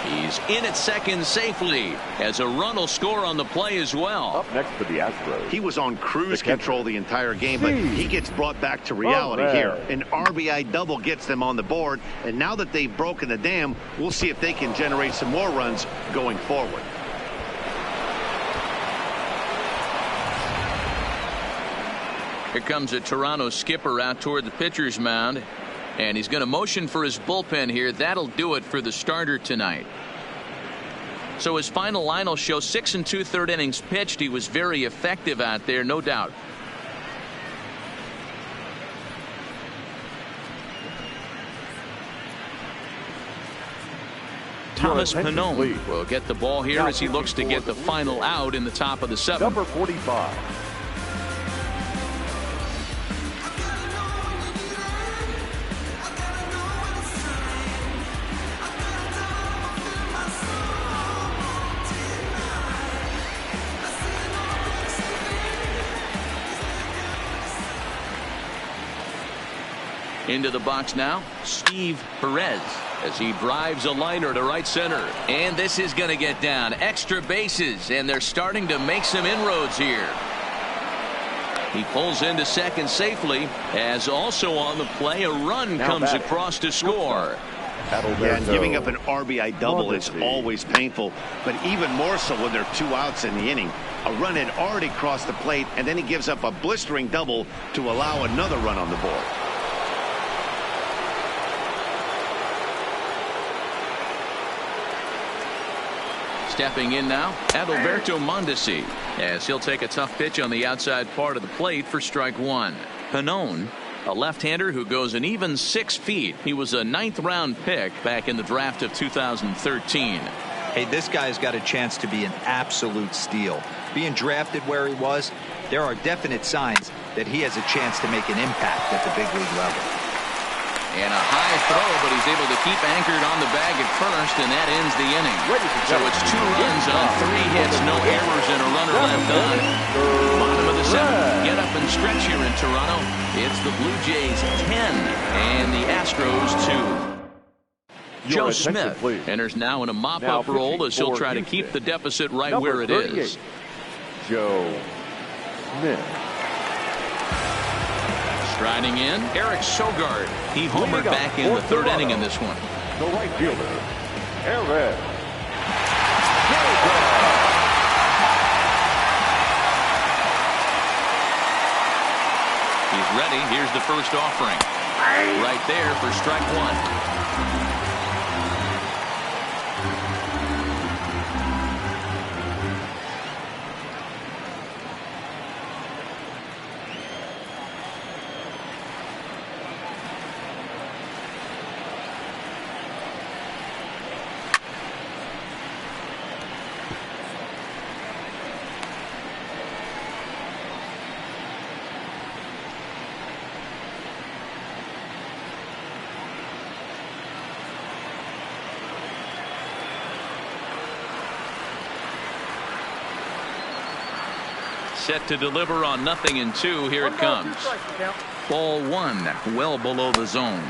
He's in at second safely as a run will score on the play as well.
Up next for the Astros.
He was on cruise control the entire game, but he gets brought back to reality here. An RBI double gets them on the board, and now that they've broken the dam, we'll see if they can generate some more runs going forward.
Here comes a Toronto skipper out toward the pitcher's mound, and he's going to motion for his bullpen here. That'll do it for the starter tonight. So his final line will show 6 2/3 innings pitched. He was very effective out there, no doubt. Thomas Pannone will get the ball here as he looks to get the final out in the top of the 7th.
Number 45.
Into the box now, Steve Perez, as he drives a liner to right center. And this is going to get down. Extra bases, and they're starting to make some inroads here. He pulls into second safely, as also on the play, a run comes across to score.
Yeah, and giving up an RBI double is always painful, but even more so when there are 2 outs in the inning. A run had already crossed the plate, and then he gives up a blistering double to allow another run on the board.
Stepping in now, Adalberto Mondesi, as he'll take a tough pitch on the outside part of the plate for strike 1. Pannone, a left-hander who goes an even 6 feet. He was a 9th-round pick back in the draft of 2013.
Hey, this guy's got a chance to be an absolute steal. Being drafted where he was, there are definite signs that he has a chance to make an impact at the big league level.
And a high throw, but he's able to keep anchored on the bag at first, and that ends the inning. So it's 2 runs on 3 hits, no errors, and a runner left on. Bottom of the 7. Get up and stretch here in Toronto. It's the Blue Jays 10 and the Astros 2. Joe Smith enters now in a mop-up role as he'll try to keep the deficit right where it is.
Joe Smith.
Striding in, Eric Sogard. He homered back in the 3rd inning in this one.
The right fielder, Eric.
He's ready. Here's the first offering. Right there for strike 1. Set to deliver on 0-2. Here it comes. Ball 1, well below the zone.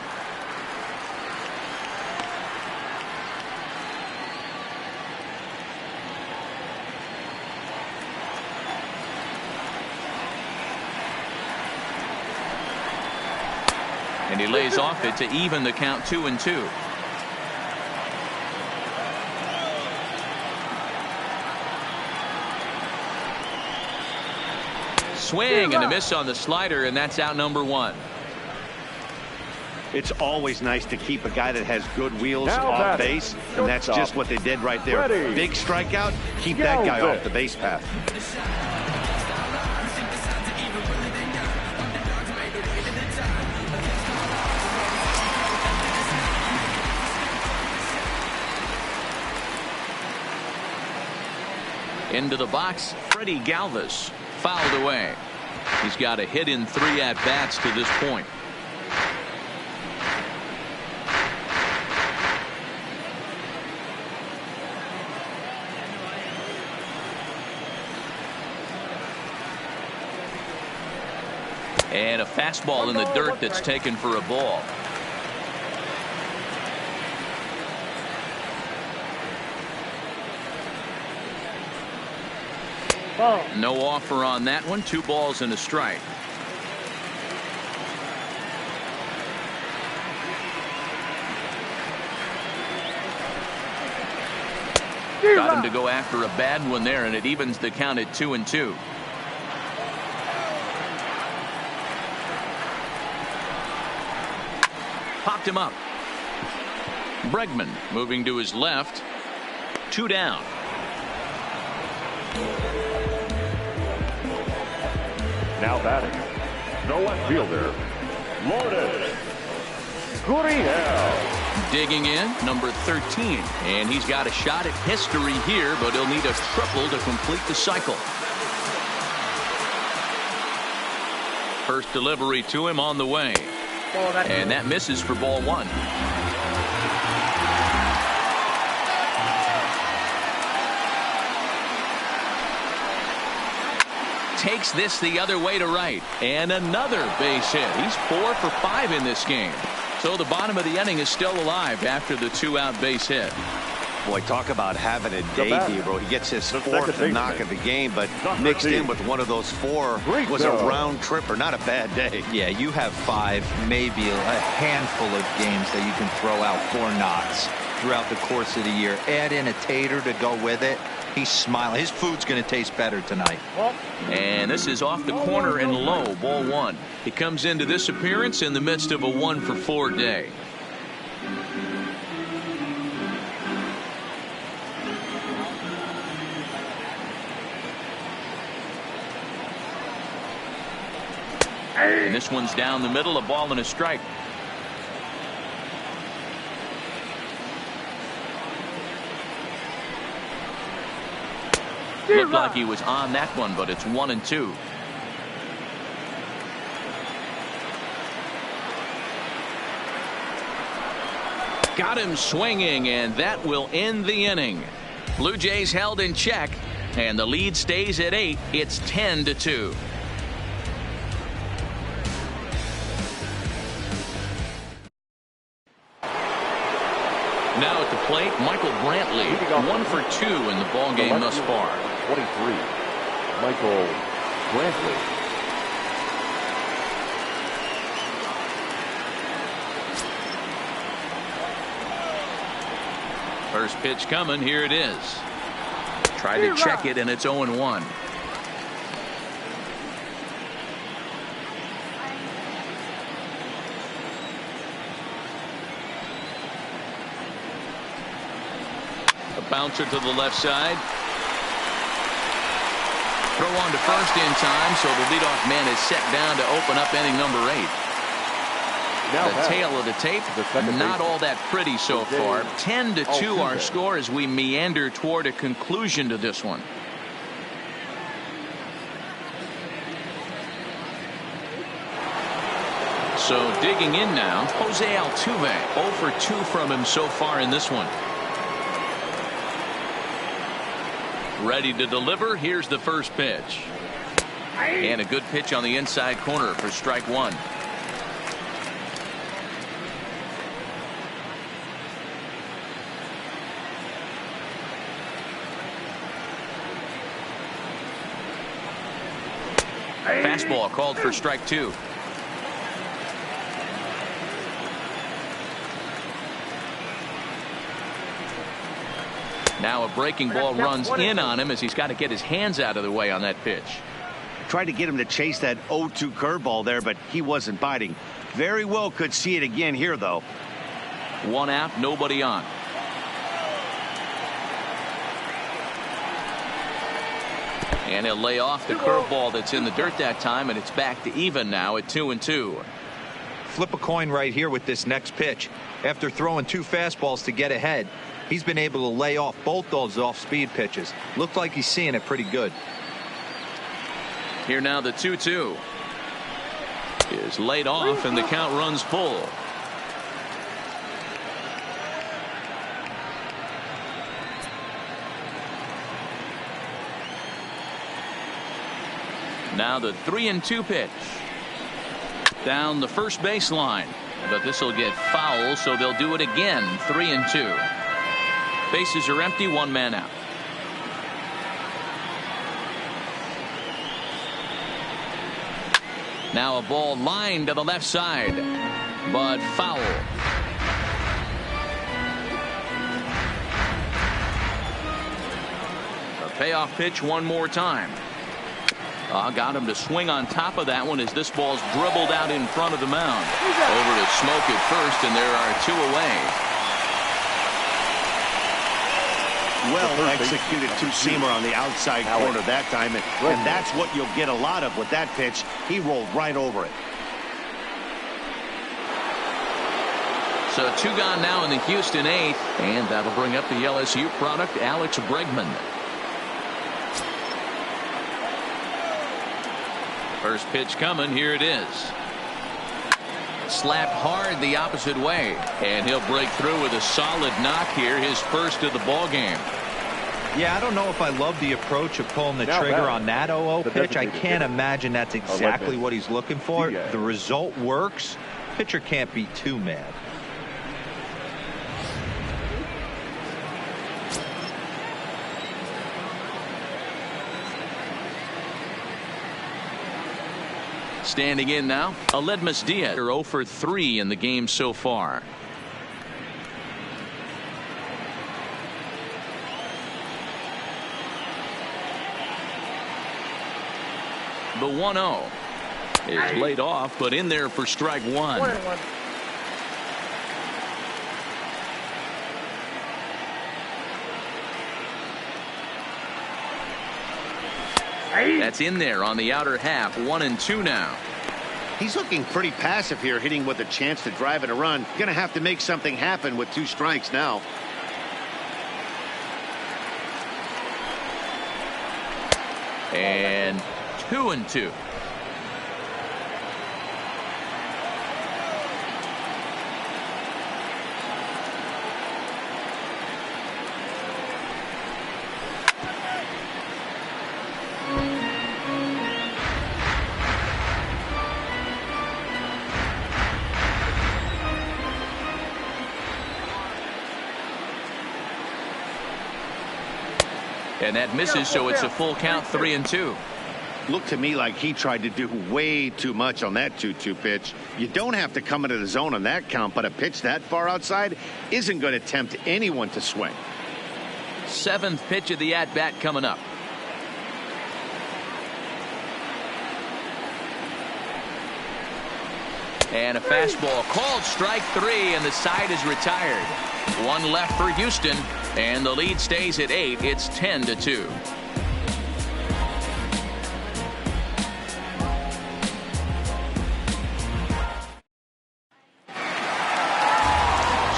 And he lays off it to even the count 2-2. Swing and a miss on the slider, and that's out number 1.
It's always nice to keep a guy that has good wheels off base, and that's just what they did right there. Big strikeout, keep that guy off the base path.
Into the box, Freddie Galvis. Fouled away. He's got a hit in 3 at-bats to this point. And a fastball in the dirt that's taken for a ball. No offer on that one. 2 balls and a strike. Got him to go after a bad one there, and it evens the count at 2-2. Popped him up. Bregman moving to his left. 2 down.
Now batting, the left fielder, Lourdes Gurriel.
Digging in, number 13. And he's got a shot at history here, but he'll need a triple to complete the cycle. First delivery to him on the way. And that misses for ball 1. Takes this the other way to right, and another base hit. He's 4 for 5 in this game. So the bottom of the inning is still alive after the 2-out base hit.
Boy, talk about having a day, Debro. He gets his 4th knock of the game, but mixed in with one of those 4 was a round tripper. Not a bad day.
Yeah, you have 5, maybe a handful of games that you can throw out 4 knocks throughout the course of the year. Add in a tater to go with it. He's smiling. His food's going to taste better tonight.
And this is off the corner and low, ball 1. He comes into this appearance in the midst of a 1 for 4 day. And this one's down the middle, a ball and a strike. Looked like he was on that one, but it's 1-2. Got him swinging, and that will end the inning. Blue Jays held in check, and the lead stays at 8. It's 10-2. plate, Michael Brantley. 1 for 2 in the ball game thus far.
23, Michael Brantley.
First pitch coming. Here it is. Tried to check it, and it's 0-1. A bouncer to the left side. Throw on to first in time, so the leadoff man is set down to open up inning number 8. The tail of the tape, not all that pretty so far. 10-2 our score as we meander toward a conclusion to this one. So digging in now, Jose Altuve. 0 for 2 from him so far in this one. Ready to deliver. Here's the first pitch. And a good pitch on the inside corner for strike 1. Fastball called for strike 2. Now a breaking ball runs in on him as he's got to get his hands out of the way on that pitch.
Tried to get him to chase that 0-2 curveball there, but he wasn't biting. Very well could see it again here, though.
1 out, nobody on. And he'll lay off the curveball that's in the dirt that time, and it's back to even now at 2-2.
Flip a coin right here with this next pitch. After throwing 2 fastballs to get ahead, he's been able to lay off both those off-speed pitches. Looked like he's seeing it pretty good.
Here now the 2-2 is laid off, and the count runs full. Now the 3-2 pitch. Down the first baseline. But this will get foul, so they'll do it again. 3-2. Bases are empty, 1 man out. Now a ball lined to the left side, but foul. A payoff pitch one more time. Got him to swing on top of that one as this ball's dribbled out in front of the mound. Over to Smoke at first, and there are 2 away.
Well executed 2-seamer on the outside corner that time, and that's what you'll get a lot of with that pitch. He rolled right over it.
So 2 gone now in the Houston 8th, and that'll bring up the LSU product, Alex Bregman. First pitch coming. Here it is. Slapped hard the opposite way, and he'll break through with a solid knock here, his first of the ball game.
Yeah, I don't know if I love the approach of pulling the trigger on that 0-0 pitch. I can't imagine that's exactly what he's looking for. The result works. Pitcher can't be too mad.
Standing in now, Aledmys Diaz, 0 for 3 in the game so far. The 1-0 is laid off, but in there for strike 1.
1-1.
That's in there on the outer half. 1-2 now.
He's looking pretty passive here, hitting with a chance to drive in a run. Gonna have to make something happen with 2 strikes now.
And 2-2. And that misses, so it's a full count, 3-2.
Looked to me like he tried to do way too much on that 2-2 pitch. You don't have to come into the zone on that count, but a pitch that far outside isn't going to tempt anyone to swing.
7th pitch of the at-bat coming up. And a fastball called strike 3, and the side is retired. 1 left for Houston, and the lead stays at 8. It's 10-2.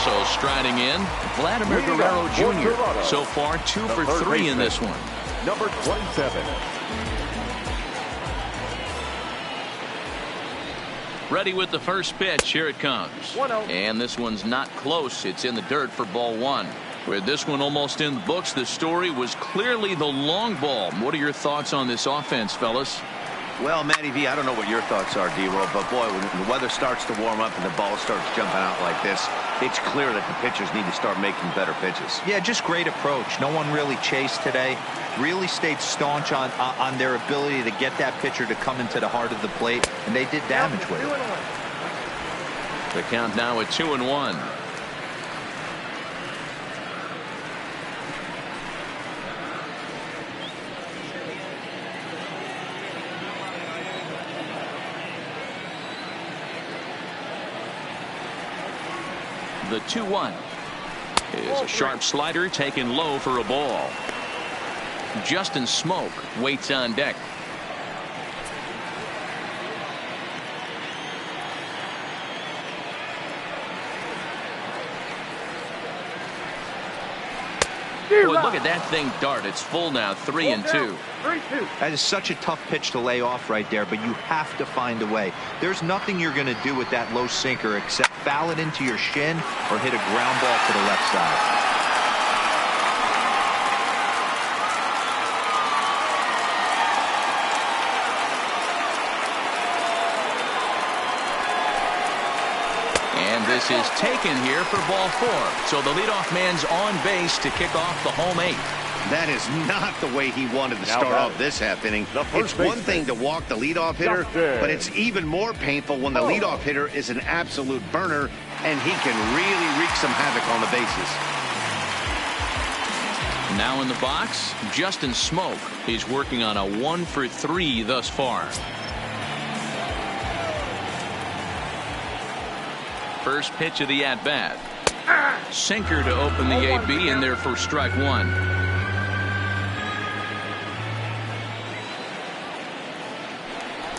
So striding in, Vladimir Guerrero Jr. So far 2 for 3 in this one.
Number 27.
Ready with the first pitch. Here it comes. And this one's not close. It's in the dirt for ball 1. With this one almost in the books, the story was clearly the long ball. What are your thoughts on this offense, fellas?
Well, Matty V, I don't know what your thoughts are, D-Roll, but boy, when the weather starts to warm up and the ball starts jumping out like this, it's clear that the pitchers need to start making better pitches.
Yeah, just great approach. No one really chased today. Really stayed staunch on their ability to get that pitcher to come into the heart of the plate, and they did damage with it.
The count now at 2-1. The 2-1 is a sharp slider taken low for a ball. Justin Smoke waits on deck. Boy, look at that thing dart. It's full now, 3-2.
That is such a tough pitch to lay off right there, but you have to find a way. There's nothing you're going to do with that low sinker except foul it into your shin or hit a ground ball to the left side.
And this is taken here for ball 4. So the leadoff man's on base to kick off the home 8.
That is not the way he wanted to start off this half inning. It's one thing to walk the leadoff hitter, but it's even more painful when the leadoff hitter is an absolute burner, and he can really wreak some havoc on the bases.
Now in the box, Justin Smoke. He's working on a 1 for 3 thus far. First pitch of the at-bat. Sinker to open the AB, in there for strike 1.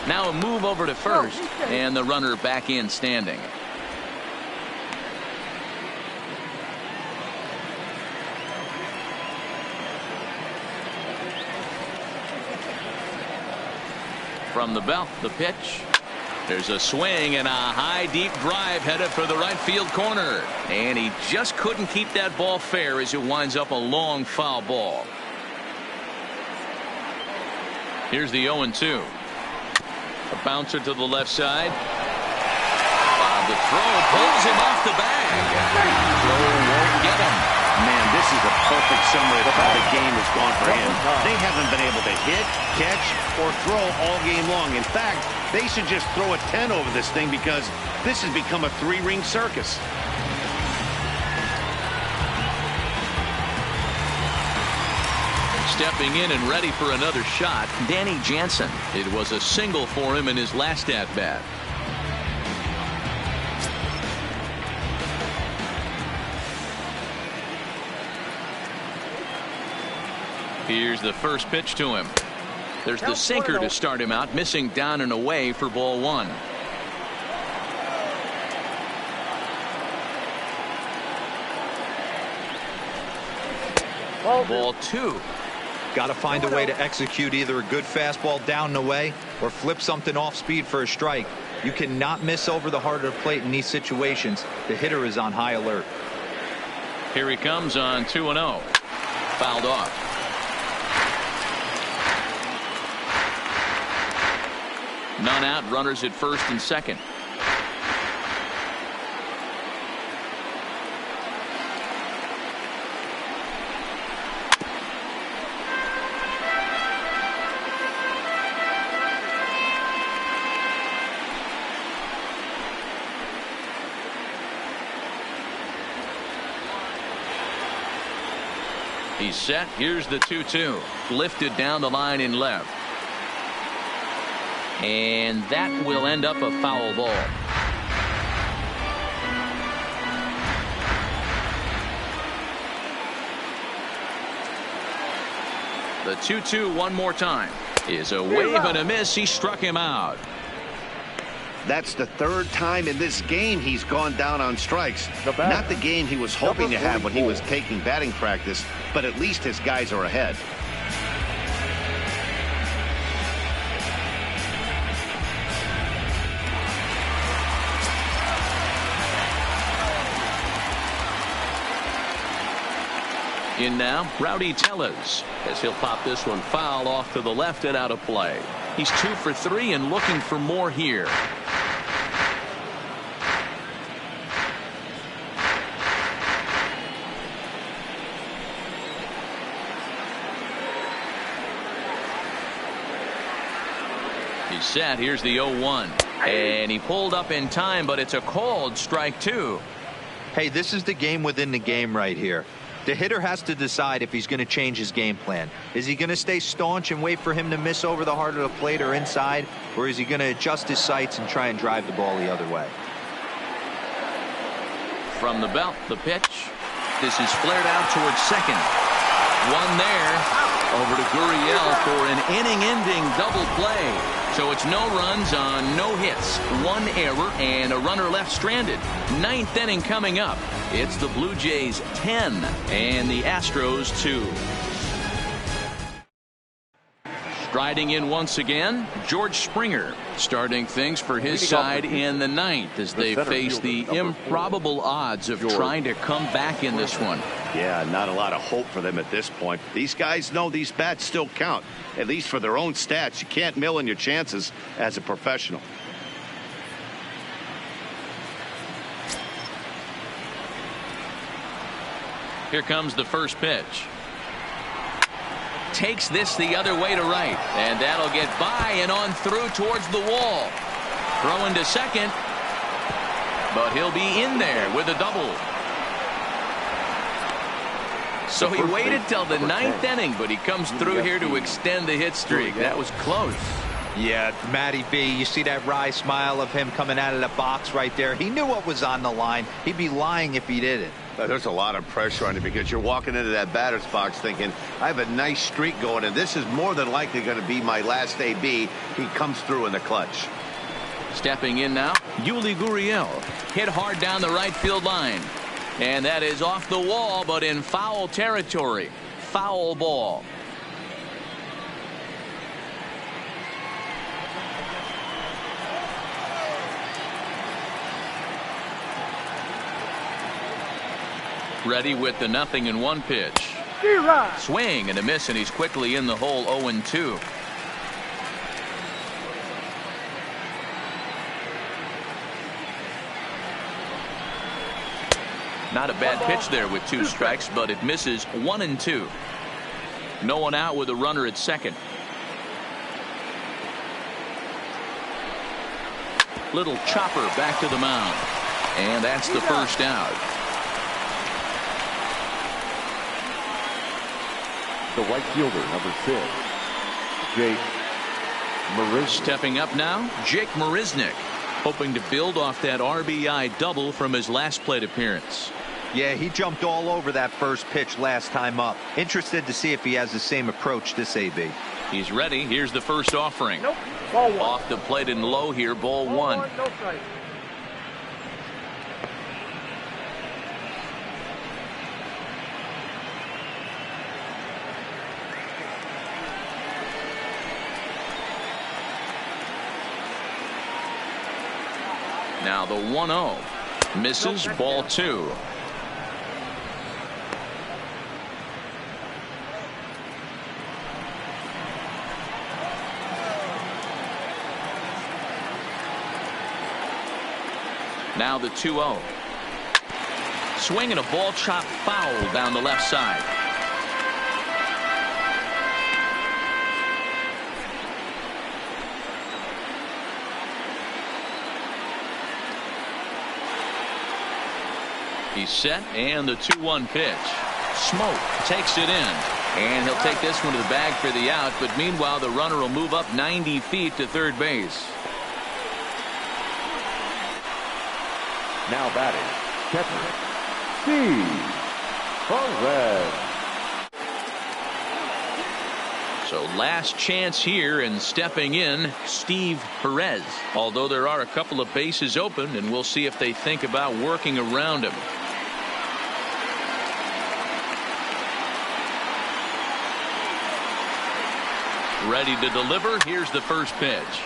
Now a move over to first, and the runner back in standing. From the belt, the pitch. There's a swing and a high deep drive headed for the right field corner, and he just couldn't keep that ball fair as it winds up a long foul ball. Here's the 0-2. A bouncer to the left side. The throw pulls him off the bag. Throw won't get him.
Man, this is a perfect summary of how the game has gone for him. They haven't been able to hit, catch, or throw all game long. In fact, they should just throw a 10 over this thing because this has become a 3-ring circus.
Stepping in and ready for another shot, Danny Jansen. It was a single for him in his last at-bat. Here's the first pitch to him. There's the sinker to start him out, missing down and away for ball 1. Ball 2.
Got to find a way to execute either a good fastball down and away or flip something off speed for a strike. You cannot miss over the heart of the plate in these situations. The hitter is on high alert.
Here he comes on 2-0. Fouled off. None out, runners at first and second. He's set. Here's the 2-2. Lifted down the line in left. And that will end up a foul ball. The 2-2 one more time. Is a wave and a miss. He struck him out.
That's the third time in this game he's gone down on strikes. Not the game he was hoping to have when he was taking batting practice, but at least his guys are ahead.
In now, Rowdy Tellez, as he'll pop this one foul off to the left and out of play. He's 2 for 3 and looking for more here. He's set. Here's the 0-1. And he pulled up in time, but it's a called strike 2.
Hey, this is the game within the game right here. The hitter has to decide if he's going to change his game plan. Is he going to stay staunch and wait for him to miss over the heart of the plate or inside? Or is he going to adjust his sights and try and drive the ball the other way?
From the belt, the pitch. This is flared out towards second. One there. Over to Gurriel for an inning-ending double play. So it's no runs on no hits, 1 error, and a runner left stranded. 9th inning coming up. It's the Blue Jays 10 and the Astros 2. Striding in once again, George Springer starting things for his side in the 9th as they face the improbable odds of trying to come back in this one.
Yeah, not a lot of hope for them at this point. These guys know these bats still count, at least for their own stats. You can't mill in your chances as a professional.
Here comes the first pitch. Takes this the other way to right, and that'll get by and on through towards the wall. Throwing to second, but he'll be in there with a double. So he waited till the 9th inning, but he comes through here to extend the hit streak. That was close.
Yeah, Matty B, you see that wry smile of him coming out of the box right there. He knew what was on the line. He'd be lying if he didn't.
There's a lot of pressure on it because you're walking into that batter's box thinking, I have a nice streak going, and this is more than likely going to be my last AB. He comes through in the clutch.
Stepping in now, Yuli Gurriel. Hit hard down the right field line. And that is off the wall, but in foul territory. Foul ball. Ready with the 0-1 pitch. Swing and a miss, and he's quickly in the hole. 0-2. Not a bad pitch there with 2 strikes, but it misses. 1-2. No one out with a runner at second. Little chopper back to the mound, and that's the first out.
The right fielder, number 6, Jake Marisnick.
Stepping up now, Jake Marisnick, hoping to build off that RBI double from his last plate appearance.
Yeah, he jumped all over that first pitch last time up. Interested to see if he has the same approach this AB.
He's ready. Here's the first offering.
Nope. Ball 1.
Off the plate and low here, ball 1.
No strike.
Now the 1-0. Misses, ball 2. Now the 2-0. Swing and a ball chopped foul down the left side. He's set, and the 2-1 pitch. Smoke takes it in. And he'll take this one to the bag for the out. But meanwhile, the runner will move up 90 feet to third base.
Now batting, catcher, Steve Perez.
So last chance here, and stepping in, Steve Perez. Although there are a couple of bases open, and we'll see if they think about working around him. Ready to deliver. Here's the first pitch.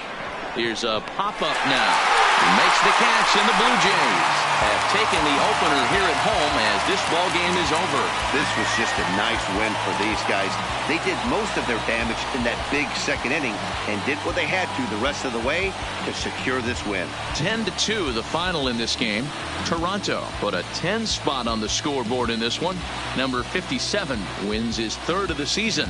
Here's a pop-up now. He makes the catch, and the Blue Jays have taken the opener here at home as this ball game is over.
This was just a nice win for these guys. They did most of their damage in that big second inning and did what they had to the rest of the way to secure this win.
10-2 the final in this game. Toronto put a 10 spot on the scoreboard in this one. Number 57 wins his third of the season.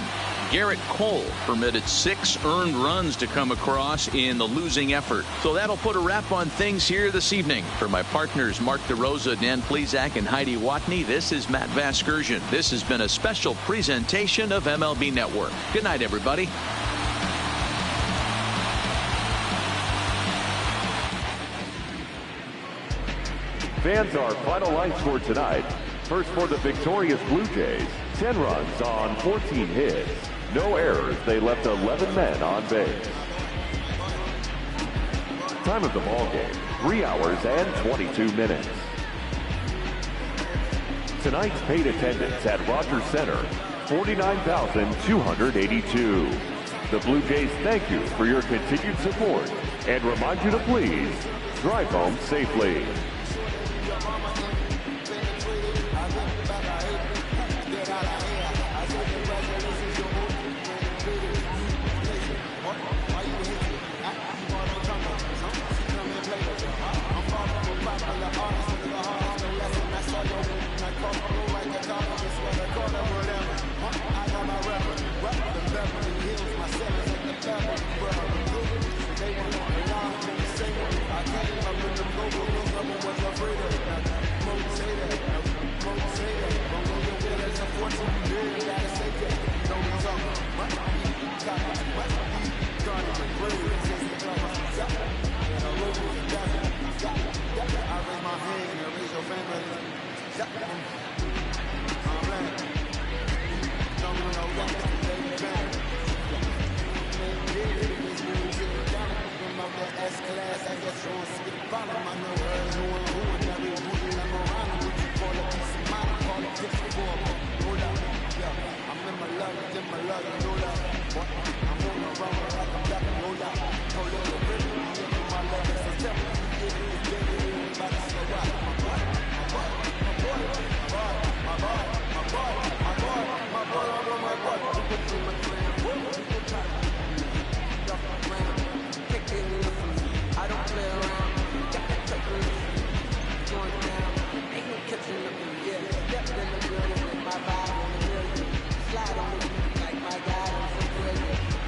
Garrett Cole permitted 6 earned runs to come across in the losing effort. So that'll put a wrap on things here this evening. For my partners Mark DeRosa, Dan Plesac, and Heidi Watney, this is Matt Vasgersian. This has been a special presentation of MLB Network. Good night, everybody.
Fans, our final line score tonight. First for the victorious Blue Jays, 10 runs on 14 hits. No errors. They left 11 men on base. Time of the ball game, 3 hours and 22 minutes. Tonight's paid attendance at Rogers Center, 49,282. The Blue Jays thank you for your continued support and remind you to please drive home safely.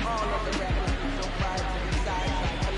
All of the rappers so quiet to the side.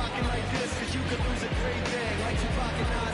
rocking like this, 'cause you could lose a great thing, like Tupac and